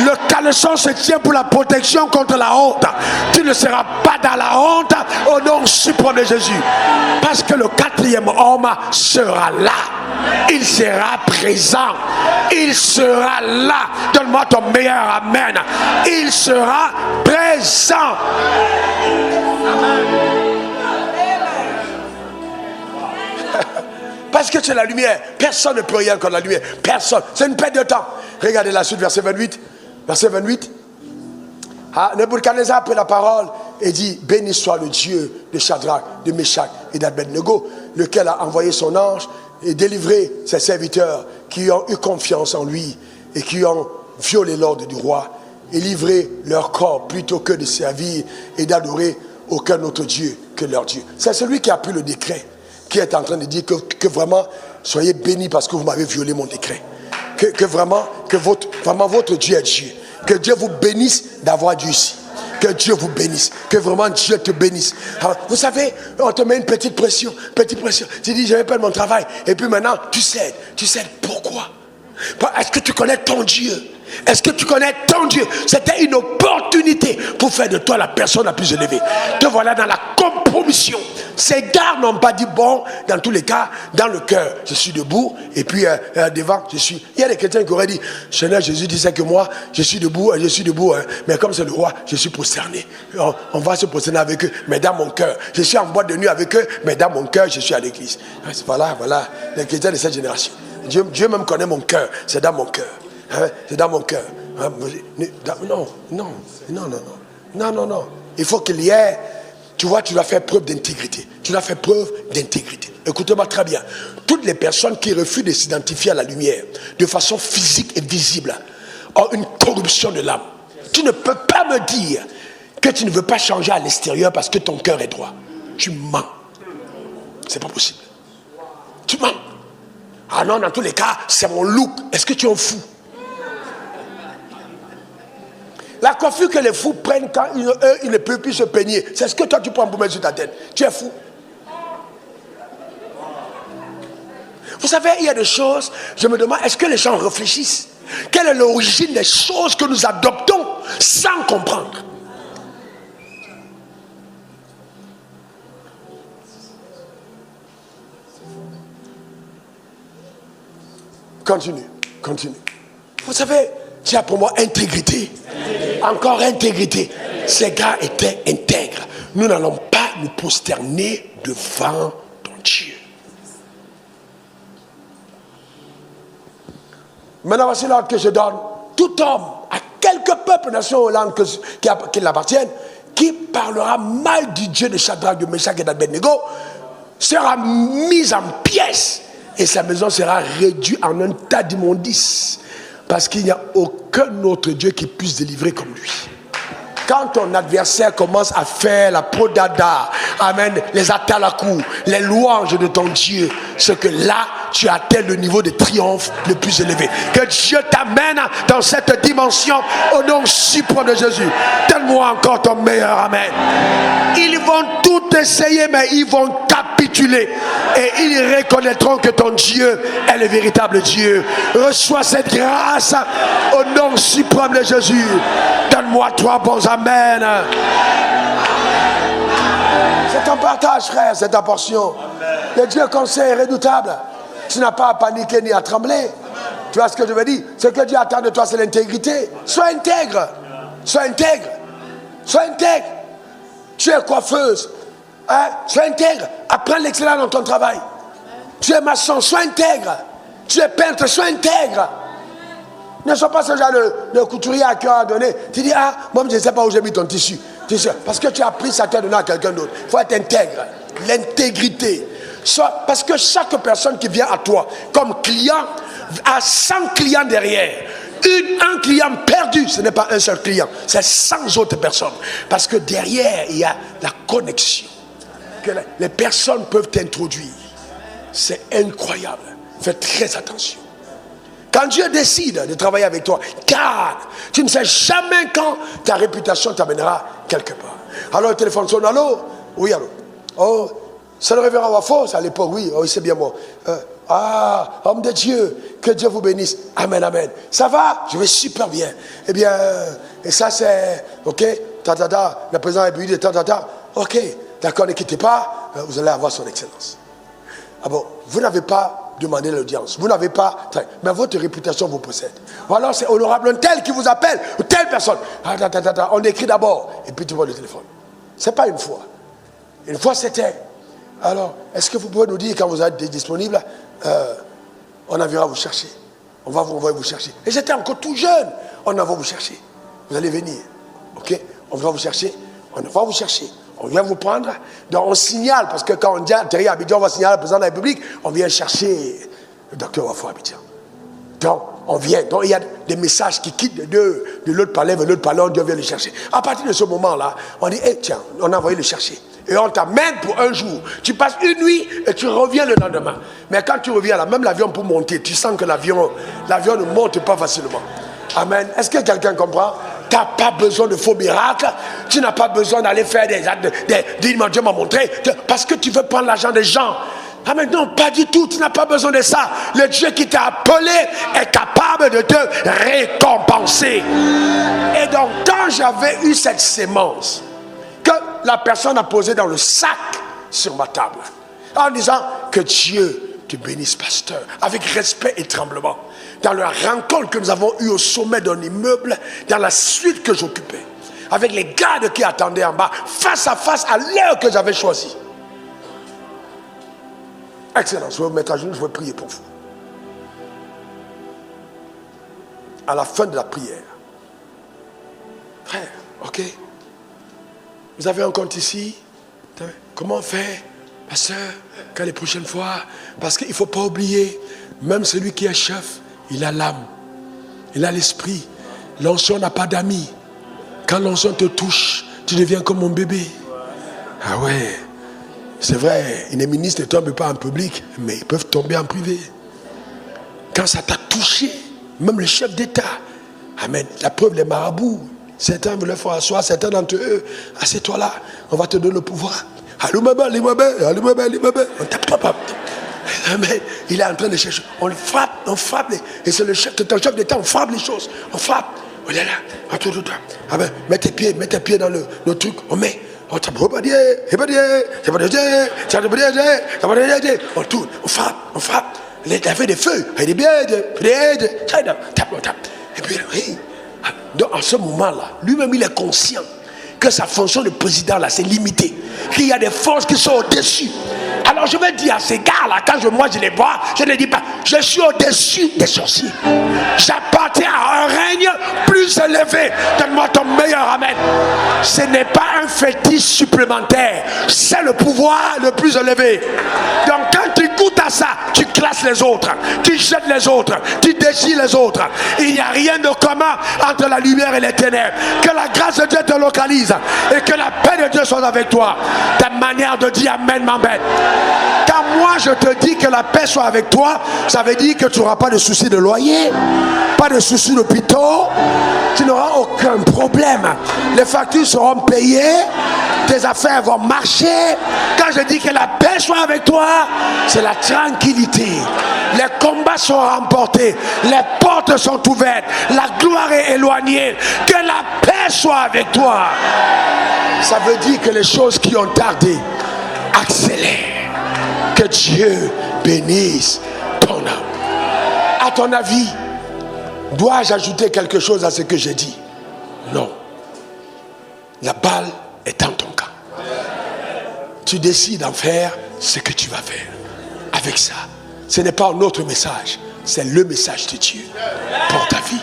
Le caleçon se tient pour la protection contre la honte. Tu ne seras pas dans la honte au nom suprême de Jésus. Parce que le quatrième homme sera là. Il sera présent. Il sera là. Donne-moi ton meilleur amen. Il sera présent. Parce que c'est la lumière. Personne ne peut rien contre la lumière. Personne. C'est une perte de temps. Regardez la suite, verset 28. Verset 28. Nebuchadnezzar a pris la parole et dit: béni soit le Dieu de Shadrach, de Meshach et d'Abednego, lequel a envoyé son ange et délivré ses serviteurs qui ont eu confiance en lui et qui ont violé l'ordre du roi et livré leur corps plutôt que de servir et d'adorer aucun autre Dieu que leur Dieu. C'est celui qui a pris le décret, qui est en train de dire que vraiment, soyez bénis parce que vous m'avez violé mon décret. Que vraiment votre Dieu est Dieu. Que Dieu vous bénisse d'avoir Dieu ici. Que Dieu vous bénisse. Que vraiment Dieu te bénisse. Alors, vous savez, on te met une petite pression. Tu dis, je vais perdre mon travail. Et puis maintenant, tu cèdes. Tu cèdes pourquoi? Est-ce que tu connais ton Dieu? Est-ce que tu connais ton Dieu? C'était une opportunité pour faire de toi la personne la plus élevée. Te voilà dans la compromission. Ces gars n'ont pas dit, bon, dans tous les cas, dans le cœur, je suis debout, et puis devant, je suis... Il y a des chrétiens qui auraient dit, Seigneur Jésus disait que moi, je suis debout, mais comme c'est le roi, je suis prosterné. On va se prosterner avec eux, mais dans mon cœur. Je suis en boîte de nuit avec eux, mais dans mon cœur, je suis à l'église. Voilà, les chrétiens de cette génération. Dieu même connaît mon cœur, c'est dans mon cœur. C'est dans mon cœur. Non. Il faut qu'il y ait, tu vois, tu dois faire preuve d'intégrité. Écoutez-moi très bien. Toutes les personnes qui refusent de s'identifier à la lumière de façon physique et visible ont une corruption de l'âme. Tu ne peux pas me dire que tu ne veux pas changer à l'extérieur parce que ton cœur est droit. Tu mens. C'est pas possible. Tu mens. Ah non, dans tous les cas, c'est mon look. Est-ce que tu es un fou? La coiffure que les fous prennent quand ils ne peuvent plus se peigner, c'est ce que toi tu prends pour mettre sur ta tête. Tu es fou. Vous savez, il y a des choses, je me demande, est-ce que les gens réfléchissent? Quelle est l'origine des choses que nous adoptons sans comprendre? Continue. Vous savez, tu as pour moi intégrité. Encore intégrité. Ces gars étaient intègres. Nous n'allons pas nous prosterner devant ton Dieu. Maintenant, voici l'ordre que je donne. Tout homme, à quelque peuple, nation ou langue qui l'appartienne, qui parlera mal du Dieu de Shadrach, de Meshach et d'Abednego, sera mis en pièces et sa maison sera réduite en un tas d'immondices. Parce qu'il n'y a aucun autre Dieu qui puisse délivrer comme lui. Quand ton adversaire commence à faire la podada, amen, les atalakou, les louanges de ton Dieu, c'est que là, tu atteins le niveau de triomphe le plus élevé. Que Dieu t'amène dans cette dimension au nom suprême de Jésus. Donne-moi encore ton meilleur amen. Ils vont tout essayer, mais ils vont capituler. Et ils reconnaîtront que ton Dieu est le véritable Dieu. Reçois cette grâce au nom suprême de Jésus. Donne-moi 3 bons amen. C'est ton partage, frère, c'est ta portion. Le Dieu conseil est redoutable. Tu n'as pas à paniquer ni à trembler. Tu vois ce que je veux dire? Ce que Dieu attend de toi, c'est l'intégrité. Sois intègre. Tu es coiffeuse. Sois intègre. Apprends l'excellence dans ton travail. Tu es maçon, sois intègre. Tu es peintre, sois intègre. Ne sois pas ce genre de couturier à cœur à donner. Tu dis, moi je ne sais pas où j'ai mis ton tissu. Parce que tu as pris ça, tu as donné à quelqu'un d'autre. Il faut être intègre. L'intégrité. Parce que chaque personne qui vient à toi comme client a 100 clients derrière. Un client perdu, ce n'est pas un seul client, c'est 100 autres personnes. Parce que derrière, il y a la connexion que les personnes peuvent introduire. C'est incroyable. Fais très attention. Quand Dieu décide de travailler avec toi, garde. Tu ne sais jamais quand ta réputation t'amènera quelque part. Alors le téléphone sonne, allô? Oui, allô? Oh, c'est le révérend Wafo, à l'époque, oui, oh, c'est bien moi. Homme de Dieu, que Dieu vous bénisse. Amen, amen. Ça va? Je vais super bien. Eh bien, et ça c'est, ok, le président a bu de ok, d'accord, ne quittez pas, vous allez avoir son excellence. Ah bon, vous n'avez pas demandé l'audience, vous n'avez pas, mais votre réputation vous possède. Ou alors c'est honorable tel qui vous appelle, ou telle personne. On écrit d'abord, et puis tu vois le téléphone. C'est pas une fois. Une fois c'était. Alors, est-ce que vous pouvez nous dire quand vous êtes disponible, on viendra vous chercher. On va vous chercher. Et j'étais encore tout jeune. On va vous chercher. Vous allez venir. Ok? On va vous chercher. On va vous chercher. On vient vous prendre. Donc on signale, parce que quand on dit Thierry Abidjan, on va signaler le président de la République, on vient chercher le docteur Wafo Abidjan. Donc on vient. Donc il y a des messages qui quittent de l'autre palais vers l'autre palais, on vient le chercher. À partir de ce moment-là, on dit, tiens, on a envoyé le chercher. Et on t'amène pour un jour. Tu passes une nuit et tu reviens le lendemain. Mais quand tu reviens là, même l'avion pour monter, tu sens que l'avion ne monte pas facilement. Amen. Est-ce que quelqu'un comprend? Tu n'as pas besoin de faux miracles. Tu n'as pas besoin d'aller faire des Dieu m'a montré. Parce que tu veux prendre l'argent des gens. Ah mais non, pas du tout, tu n'as pas besoin de ça. Le Dieu qui t'a appelé est capable de te récompenser. Et donc, quand j'avais eu cette sémence, que la personne a posée dans le sac sur ma table, en disant que Dieu te bénisse, pasteur, avec respect et tremblement, dans la rencontre que nous avons eue au sommet d'un immeuble, dans la suite que j'occupais, avec les gardes qui attendaient en bas, face à face à l'heure que j'avais choisie. Excellence, je vais vous mettre à genoux, je vais prier pour vous. À la fin de la prière, frère, ok, vous avez un compte ici, comment faire, pasteur, quand les prochaines fois, parce qu'il ne faut pas oublier, même celui qui est chef, il a l'âme, il a l'esprit. L'ancien n'a pas d'amis. Quand l'ancien te touche, tu deviens comme mon bébé. Ah ouais. C'est vrai, les ministres ne tombent pas en public, mais ils peuvent tomber en privé. Quand ça t'a touché, même le chef d'État, amen, la preuve, les marabouts, certains veulent faire asseoir, certains d'entre eux, assieds-toi là, on va te donner le pouvoir. Allô, on tape pas. Amen. Il est en train de chercher. On frappe, et c'est le chef d'État, on frappe les choses, on frappe. On est là, amen. Mets tes pieds dans le truc, on met. On tourne, on frappe. Il a fait des feux, il tape. Et puis, donc, en ce moment-là, lui-même, il est conscient que sa fonction de président, là, c'est limité. Qu'il y a des forces qui sont au-dessus. Alors, je vais dire à ces gars-là, quand moi je les vois, je ne dis pas, je suis au-dessus des sorciers. J'appartiens à un règne plus élevé. Donne-moi ton meilleur amen. Ce n'est pas un fétiche supplémentaire. C'est le pouvoir le plus élevé. Donc, quand tu goûtes à ça, tu classes les autres. Tu jettes les autres. Tu déchires les autres. Il n'y a rien de commun entre la lumière et les ténèbres. Que la grâce de Dieu te localise. Et que la paix de Dieu soit avec toi. Ta manière de dire amen m'embête. Quand moi je te dis que la paix soit avec toi, ça veut dire que tu n'auras pas de soucis de loyer, pas de soucis d'hôpitaux, tu n'auras aucun problème. Les factures seront payées, tes affaires vont marcher. Quand je dis que la paix soit avec toi, c'est la tranquillité. Les combats sont remportés, les portes sont ouvertes, la gloire est éloignée. Que la paix soit avec toi. Ça veut dire que les choses qui ont tardé accélèrent. Que Dieu bénisse ton âme. À ton avis, dois-je ajouter quelque chose à ce que j'ai dit? Non. La balle est dans ton camp. Tu décides d'en faire ce que tu vas faire. Avec ça, ce n'est pas un autre message, c'est le message de Dieu pour ta vie.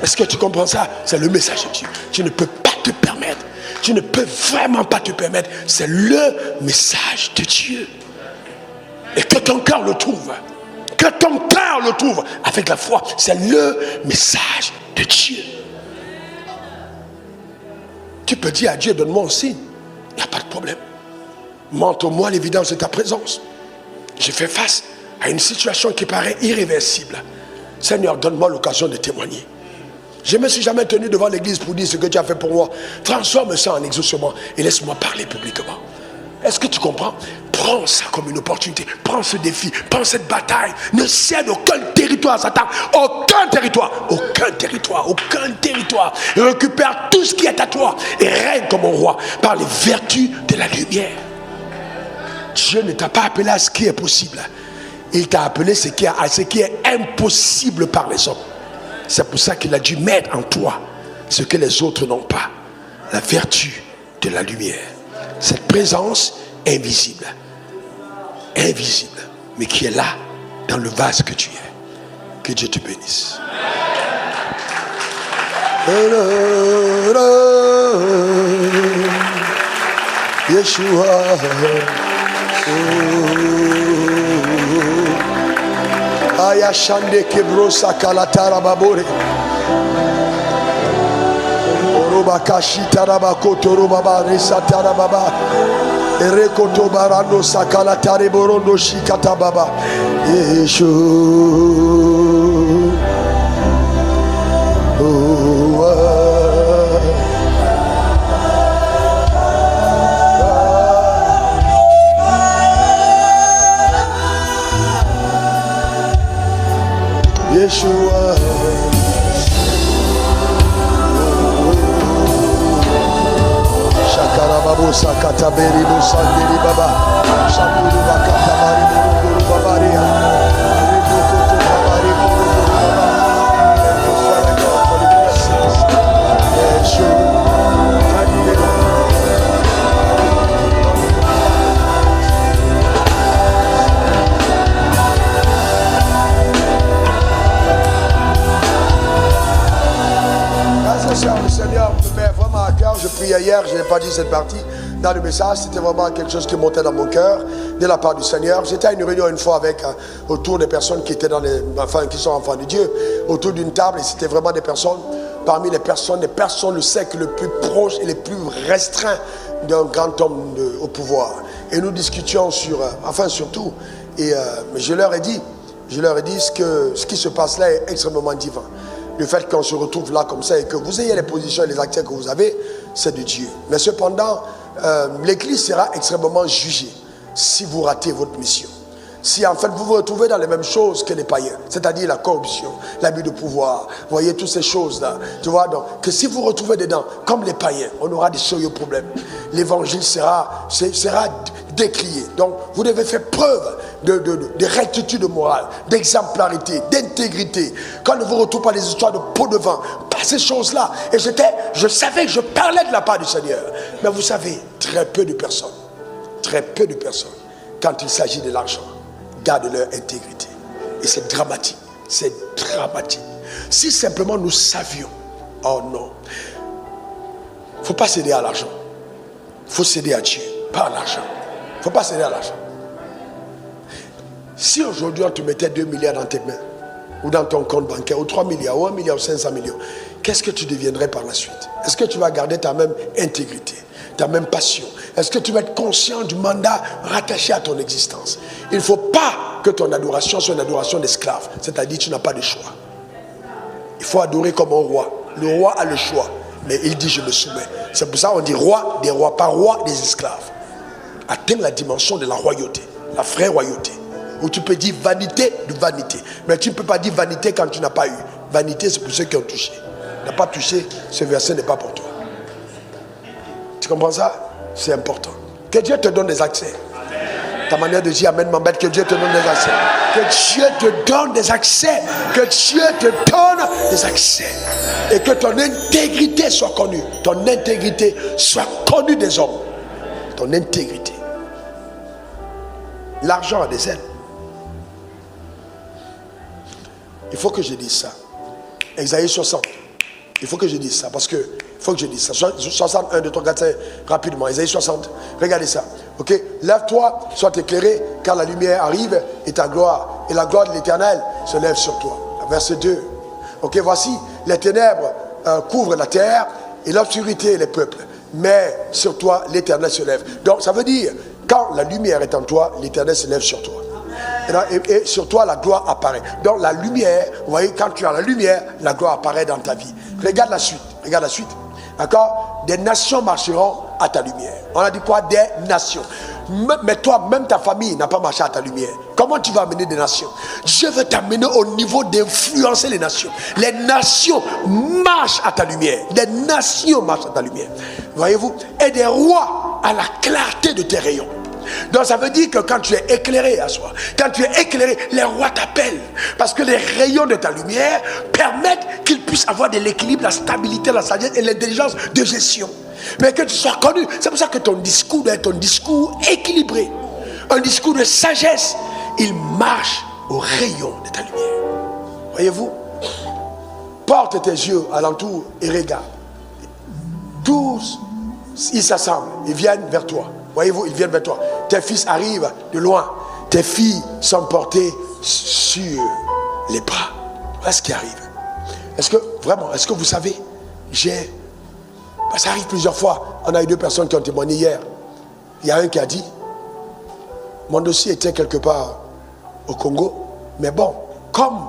Est-ce que tu comprends ça? C'est le message de Dieu. Tu ne peux pas te permettre. Tu ne peux vraiment pas te permettre. C'est le message de Dieu. Et que ton cœur le trouve. Que ton cœur le trouve avec la foi. C'est le message de Dieu. Tu peux dire à Dieu, donne-moi un signe. Il n'y a pas de problème. Montre-moi l'évidence de ta présence. Je fais face à une situation qui paraît irréversible. Seigneur, donne-moi l'occasion de témoigner. Je ne me suis jamais tenu devant l'église pour dire ce que tu as fait pour moi. Transforme ça en exaucement et laisse-moi parler publiquement. Est-ce que tu comprends? Prends ça comme une opportunité. Prends ce défi. Prends cette bataille. Ne cède aucun territoire, Satan. Aucun territoire. Aucun territoire. Aucun territoire. Et récupère tout ce qui est à toi. Et règne comme un roi par les vertus de la lumière. Dieu ne t'a pas appelé à ce qui est possible. Il t'a appelé à ce qui est impossible par les hommes. C'est pour ça qu'il a dû mettre en toi ce que les autres n'ont pas. La vertu de la lumière. Cette présence invisible, mais qui est là dans le vase que tu es. Que Dieu te bénisse. Yeshua. Ayashande kebrosa kalatara babore. Orobacashi tarabako torobaba resatara baba. Erekoto barando sakalatare borondo shikata baba. Yeshua. Shakarababu sakataberi busandiri baba. Shanduru bakatabari burunduru babaria. Ribukutu babari burunduru baba. Thank you, Father God, for the blessings. Yeshua. Le Seigneur me met vraiment à cœur. Je priais hier, je n'ai pas dit cette partie dans le message. C'était vraiment quelque chose qui montait dans mon cœur de la part du Seigneur. J'étais à une réunion une fois avec autour des personnes qui étaient qui sont enfants de Dieu, autour d'une table, et c'était vraiment des personnes, parmi les personnes le cercle le plus proche et le plus restreint d'un grand homme au pouvoir. Et nous discutions sur tout. Et je leur ai dit ce qui se passe là est extrêmement divin. Le fait qu'on se retrouve là comme ça et que vous ayez les positions et les actions que vous avez, c'est de Dieu. Mais cependant, l'Église sera extrêmement jugée si vous ratez votre mission. Si en fait vous vous retrouvez dans les mêmes choses que les païens, c'est-à-dire la corruption, l'abus de pouvoir, vous voyez toutes ces choses-là, tu vois, donc que si vous vous retrouvez dedans, comme les païens, on aura des sérieux problèmes. L'évangile sera décrié. Donc vous devez faire preuve de rectitude morale, d'exemplarité, d'intégrité. Quand on ne vous retrouve pas les histoires de peau de vin, pas ces choses-là. Et je savais que je parlais de la part du Seigneur. Mais vous savez, très peu de personnes, quand il s'agit de l'argent, gardent leur intégrité. Et c'est dramatique. C'est dramatique. Si simplement nous savions, oh non, il ne faut pas céder à l'argent. Il faut céder à Dieu, pas à l'argent. Il ne faut pas céder à l'argent. Si aujourd'hui on te mettait 2 milliards dans tes mains, ou dans ton compte bancaire, ou 3 milliards, ou 1 milliard, ou 500 millions, qu'est-ce que tu deviendrais par la suite? Est-ce que tu vas garder ta même intégrité, ta même passion? Est-ce que tu vas être conscient du mandat rattaché à ton existence? Il ne faut pas que ton adoration soit une adoration d'esclave, c'est-à-dire que tu n'as pas de choix. Il faut adorer comme un roi. Le roi a le choix, mais il dit je me soumets. C'est pour ça qu'on dit roi des rois, pas roi des esclaves. Atteindre la dimension de la royauté, la vraie royauté, où tu peux dire vanité de vanité, mais tu ne peux pas dire vanité quand tu n'as pas eu. Vanité, c'est pour ceux qui ont touché. Tu n'as pas touché, ce verset n'est pas pour toi. Tu comprends ça? C'est important. Que Dieu te donne des accès. Ta manière de dire amen m'embête. Que Dieu te donne des accès. Que Dieu te donne des accès. Que Dieu te donne des accès. Et que ton intégrité soit connue. Ton intégrité soit connue des hommes. Ton intégrité. L'argent a des ailes. Il faut que je dise ça. Esaïe 60. Il faut que je dise ça parce que il faut que je dise ça. 61, 2, 3, 4, 5, rapidement. Esaïe 60. Regardez ça. Ok? Lève-toi, sois éclairé, car la lumière arrive et ta gloire et la gloire de l'Éternel se lève sur toi. Verset 2. Ok, voici, les ténèbres couvrent la terre et l'obscurité les peuples. Mais sur toi, l'Éternel se lève. Donc, ça veut dire, quand la lumière est en toi, l'Éternel se lève sur toi. Et sur toi, la gloire apparaît. Donc, la lumière, vous voyez, quand tu as la lumière, la gloire apparaît dans ta vie. Regarde la suite. Regarde la suite. D'accord? Des nations marcheront à ta lumière. On a dit quoi? Des nations. Mais toi, même ta famille n'a pas marché à ta lumière. Comment tu vas amener des nations? Dieu veut t'amener au niveau d'influencer les nations. Les nations marchent à ta lumière. Les nations marchent à ta lumière. Voyez-vous? Et des rois à la clarté de tes rayons. Donc ça veut dire que quand tu es éclairé à soi, quand tu es éclairé, les rois t'appellent. Parce que les rayons de ta lumière permettent qu'ils puissent avoir de l'équilibre, la stabilité, la sagesse et l'intelligence de gestion. Mais que tu sois connu. C'est pour ça que ton discours doit être un discours équilibré. Un discours de sagesse. Il marche aux rayons de ta lumière. Voyez-vous? Porte tes yeux alentour et regarde. Tous, ils s'assemblent, ils viennent vers toi. Voyez-vous, ils viennent vers toi. Tes fils arrivent de loin. Tes filles sont portées sur les bras. Voilà ce qui arrive. Est-ce que, vraiment, est-ce que vous savez, ça arrive plusieurs fois. On a eu 2 personnes qui ont témoigné hier. Il y a un qui a dit, mon dossier était quelque part au Congo. Mais bon, comme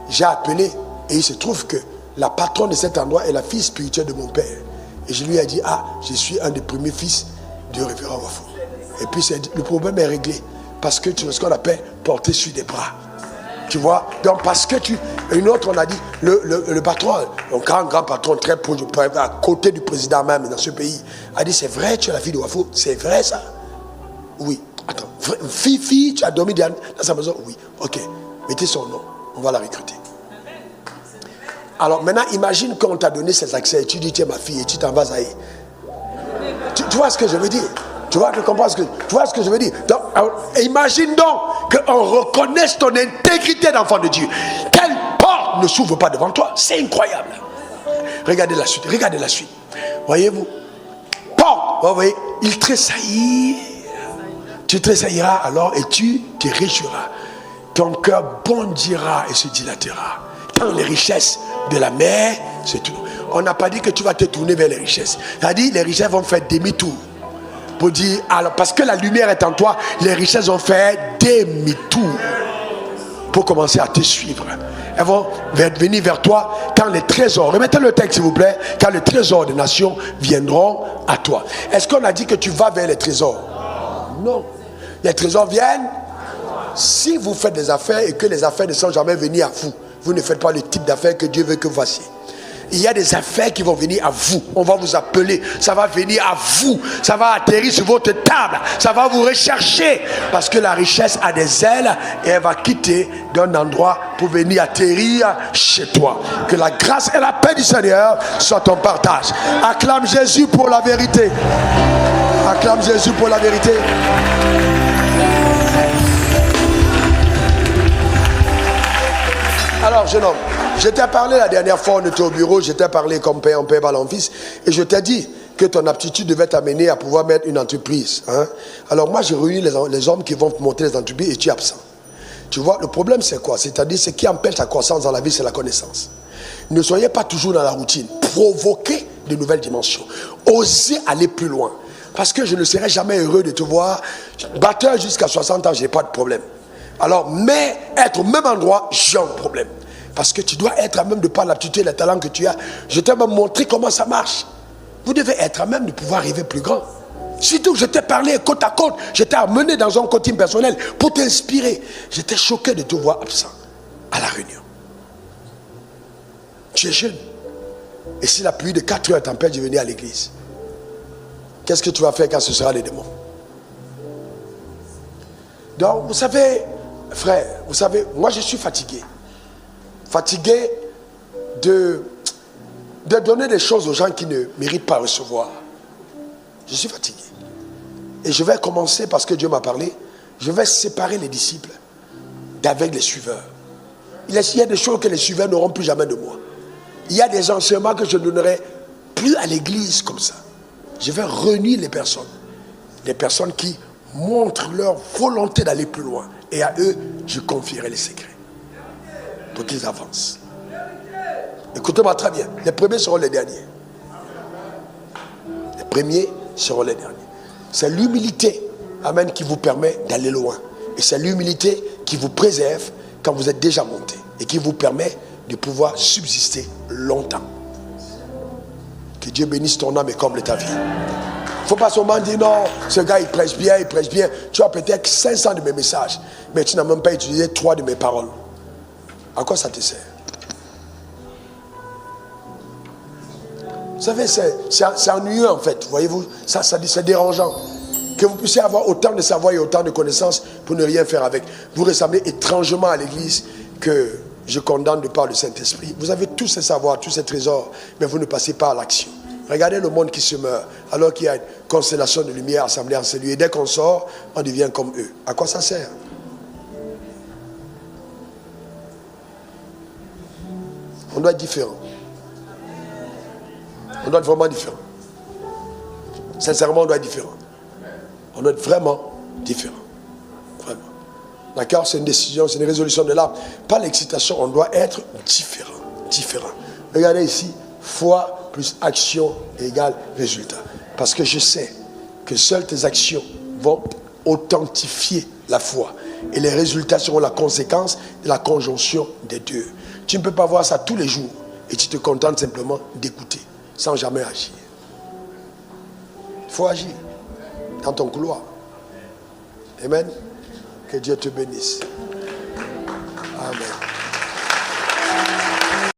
j'ai appelé, et il se trouve que la patronne de cet endroit est la fille spirituelle de mon père. Et je lui ai dit, je suis un des premiers fils du révérend Wafo. Et puis le problème est réglé. Parce que tu es ce qu'on appelle porter sur des bras. Tu vois? Donc parce que une autre, on a dit, le patron, un grand patron, très proche, à côté du président même dans ce pays, a dit, c'est vrai, tu es la fille de Wafo? C'est vrai ça? Oui. Attends, fille, tu as dormi dans sa maison? Oui. Ok. Mettez son nom. On va la recruter. Alors maintenant, imagine qu'on t'a donné ces accès et tu dis, tu es ma fille et tu t'en vas à y. Tu vois ce que je veux dire? Tu vois, tu comprends tu vois ce que je veux dire? Donc, imagine donc qu'on reconnaisse ton intégrité d'enfant de Dieu. Quelle porte ne s'ouvre pas devant toi? C'est incroyable. Regardez la suite, regardez la suite. Voyez-vous? Porte, vous voyez, il tressaillit. Tu tressailliras alors et tu te réjouiras. Ton cœur bondira et se dilatera. Tant les richesses de la mer, c'est tout. On n'a pas dit que tu vas te tourner vers les richesses. Ça dit les richesses vont faire demi-tour. Pour dire, alors, parce que la lumière est en toi, les richesses vont faire demi-tour. Pour commencer à te suivre. Elles vont venir vers toi quand les trésors, remettez le texte s'il vous plaît, quand les trésors des nations viendront à toi. Est-ce qu'on a dit que tu vas vers les trésors? Non. Les trésors viennent. Si vous faites des affaires et que les affaires ne sont jamais venues à vous, vous ne faites pas le type d'affaires que Dieu veut que vous fassiez. Il y a des affaires qui vont venir à vous. On va vous appeler. Ça va venir à vous. Ça va atterrir sur votre table. Ça va vous rechercher. Parce que la richesse a des ailes et elle va quitter d'un endroit pour venir atterrir chez toi. Que la grâce et la paix du Seigneur soient ton partage. Acclame Jésus pour la vérité. Acclame Jésus pour la vérité. Alors, jeune homme, je t'ai parlé la dernière fois, on était au bureau, je t'ai parlé comme père en père, balle en fils, et je t'ai dit que ton aptitude devait t'amener à pouvoir mettre une entreprise. Hein? Alors moi, j'ai réuni les hommes qui vont monter les entreprises et tu es absent. Tu vois, le problème c'est quoi? C'est-à-dire, ce qui empêche la croissance dans la vie, c'est la connaissance. Ne soyez pas toujours dans la routine. Provoquez de nouvelles dimensions. Osez aller plus loin. Parce que je ne serai jamais heureux de te voir batteur jusqu'à 60 ans, je n'ai pas de problème. Alors, mais être au même endroit, j'ai un problème. Parce que tu dois être à même de par l'aptitude et le talent que tu as. Je t'ai même montré comment ça marche. Vous devez être à même de pouvoir arriver plus grand. Surtout que je t'ai parlé côte à côte. Je t'ai amené dans un coaching personnel pour t'inspirer. J'étais choqué de te voir absent à la réunion. Tu es jeune. Et si la pluie de 4 heures t'empêche de venir à l'église, qu'est-ce que tu vas faire quand ce sera les démons? Donc, vous savez, frère, vous savez, moi je suis fatigué. Fatigué de donner des choses aux gens qui ne méritent pas recevoir. Je suis fatigué. Et je vais commencer, parce que Dieu m'a parlé, je vais séparer les disciples d'avec les suiveurs. Il y a des choses que les suiveurs n'auront plus jamais de moi. Il y a des enseignements que je ne donnerai plus à l'église comme ça. Je vais réunir les personnes qui montrent leur volonté d'aller plus loin Et à eux, je confierai les secrets. Pour qu'ils avancent. Écoutez-moi très bien. Les premiers seront les derniers. Les premiers seront les derniers. C'est l'humilité, amen, qui vous permet d'aller loin. Et c'est l'humilité qui vous préserve quand vous êtes déjà monté. Et qui vous permet de pouvoir subsister longtemps. Que Dieu bénisse ton âme et comble ta vie. Il ne faut pas seulement dire non, ce gars il prêche bien, il prêche bien. Tu as peut-être 500 de mes messages, mais tu n'as même pas utilisé 3 de mes paroles. À quoi ça te sert? Vous savez, c'est ennuyeux en fait, voyez-vous, c'est dérangeant. Que vous puissiez avoir autant de savoir et autant de connaissances pour ne rien faire avec. Vous ressemblez étrangement à l'église que je condamne de par le Saint-Esprit. Vous avez tous ces savoirs, tous ces trésors, mais vous ne passez pas à l'action. Regardez le monde qui se meurt, alors qu'il y a une constellation de lumière assemblée en celui. Et dès qu'on sort, on devient comme eux. À quoi ça sert? On doit être différent. On doit être vraiment différent. Sincèrement, on doit être différent. On doit être vraiment différent. Vraiment. D'accord? C'est une décision, c'est une résolution de l'âme. Pas l'excitation, on doit être différent. Différent. Regardez ici, foi plus action égale résultat. Parce que je sais que seules tes actions vont authentifier la foi. Et les résultats seront la conséquence de la conjonction des deux. Tu ne peux pas voir ça tous les jours et tu te contentes simplement d'écouter sans jamais agir. Il faut agir dans ton couloir. Amen. Que Dieu te bénisse. Amen.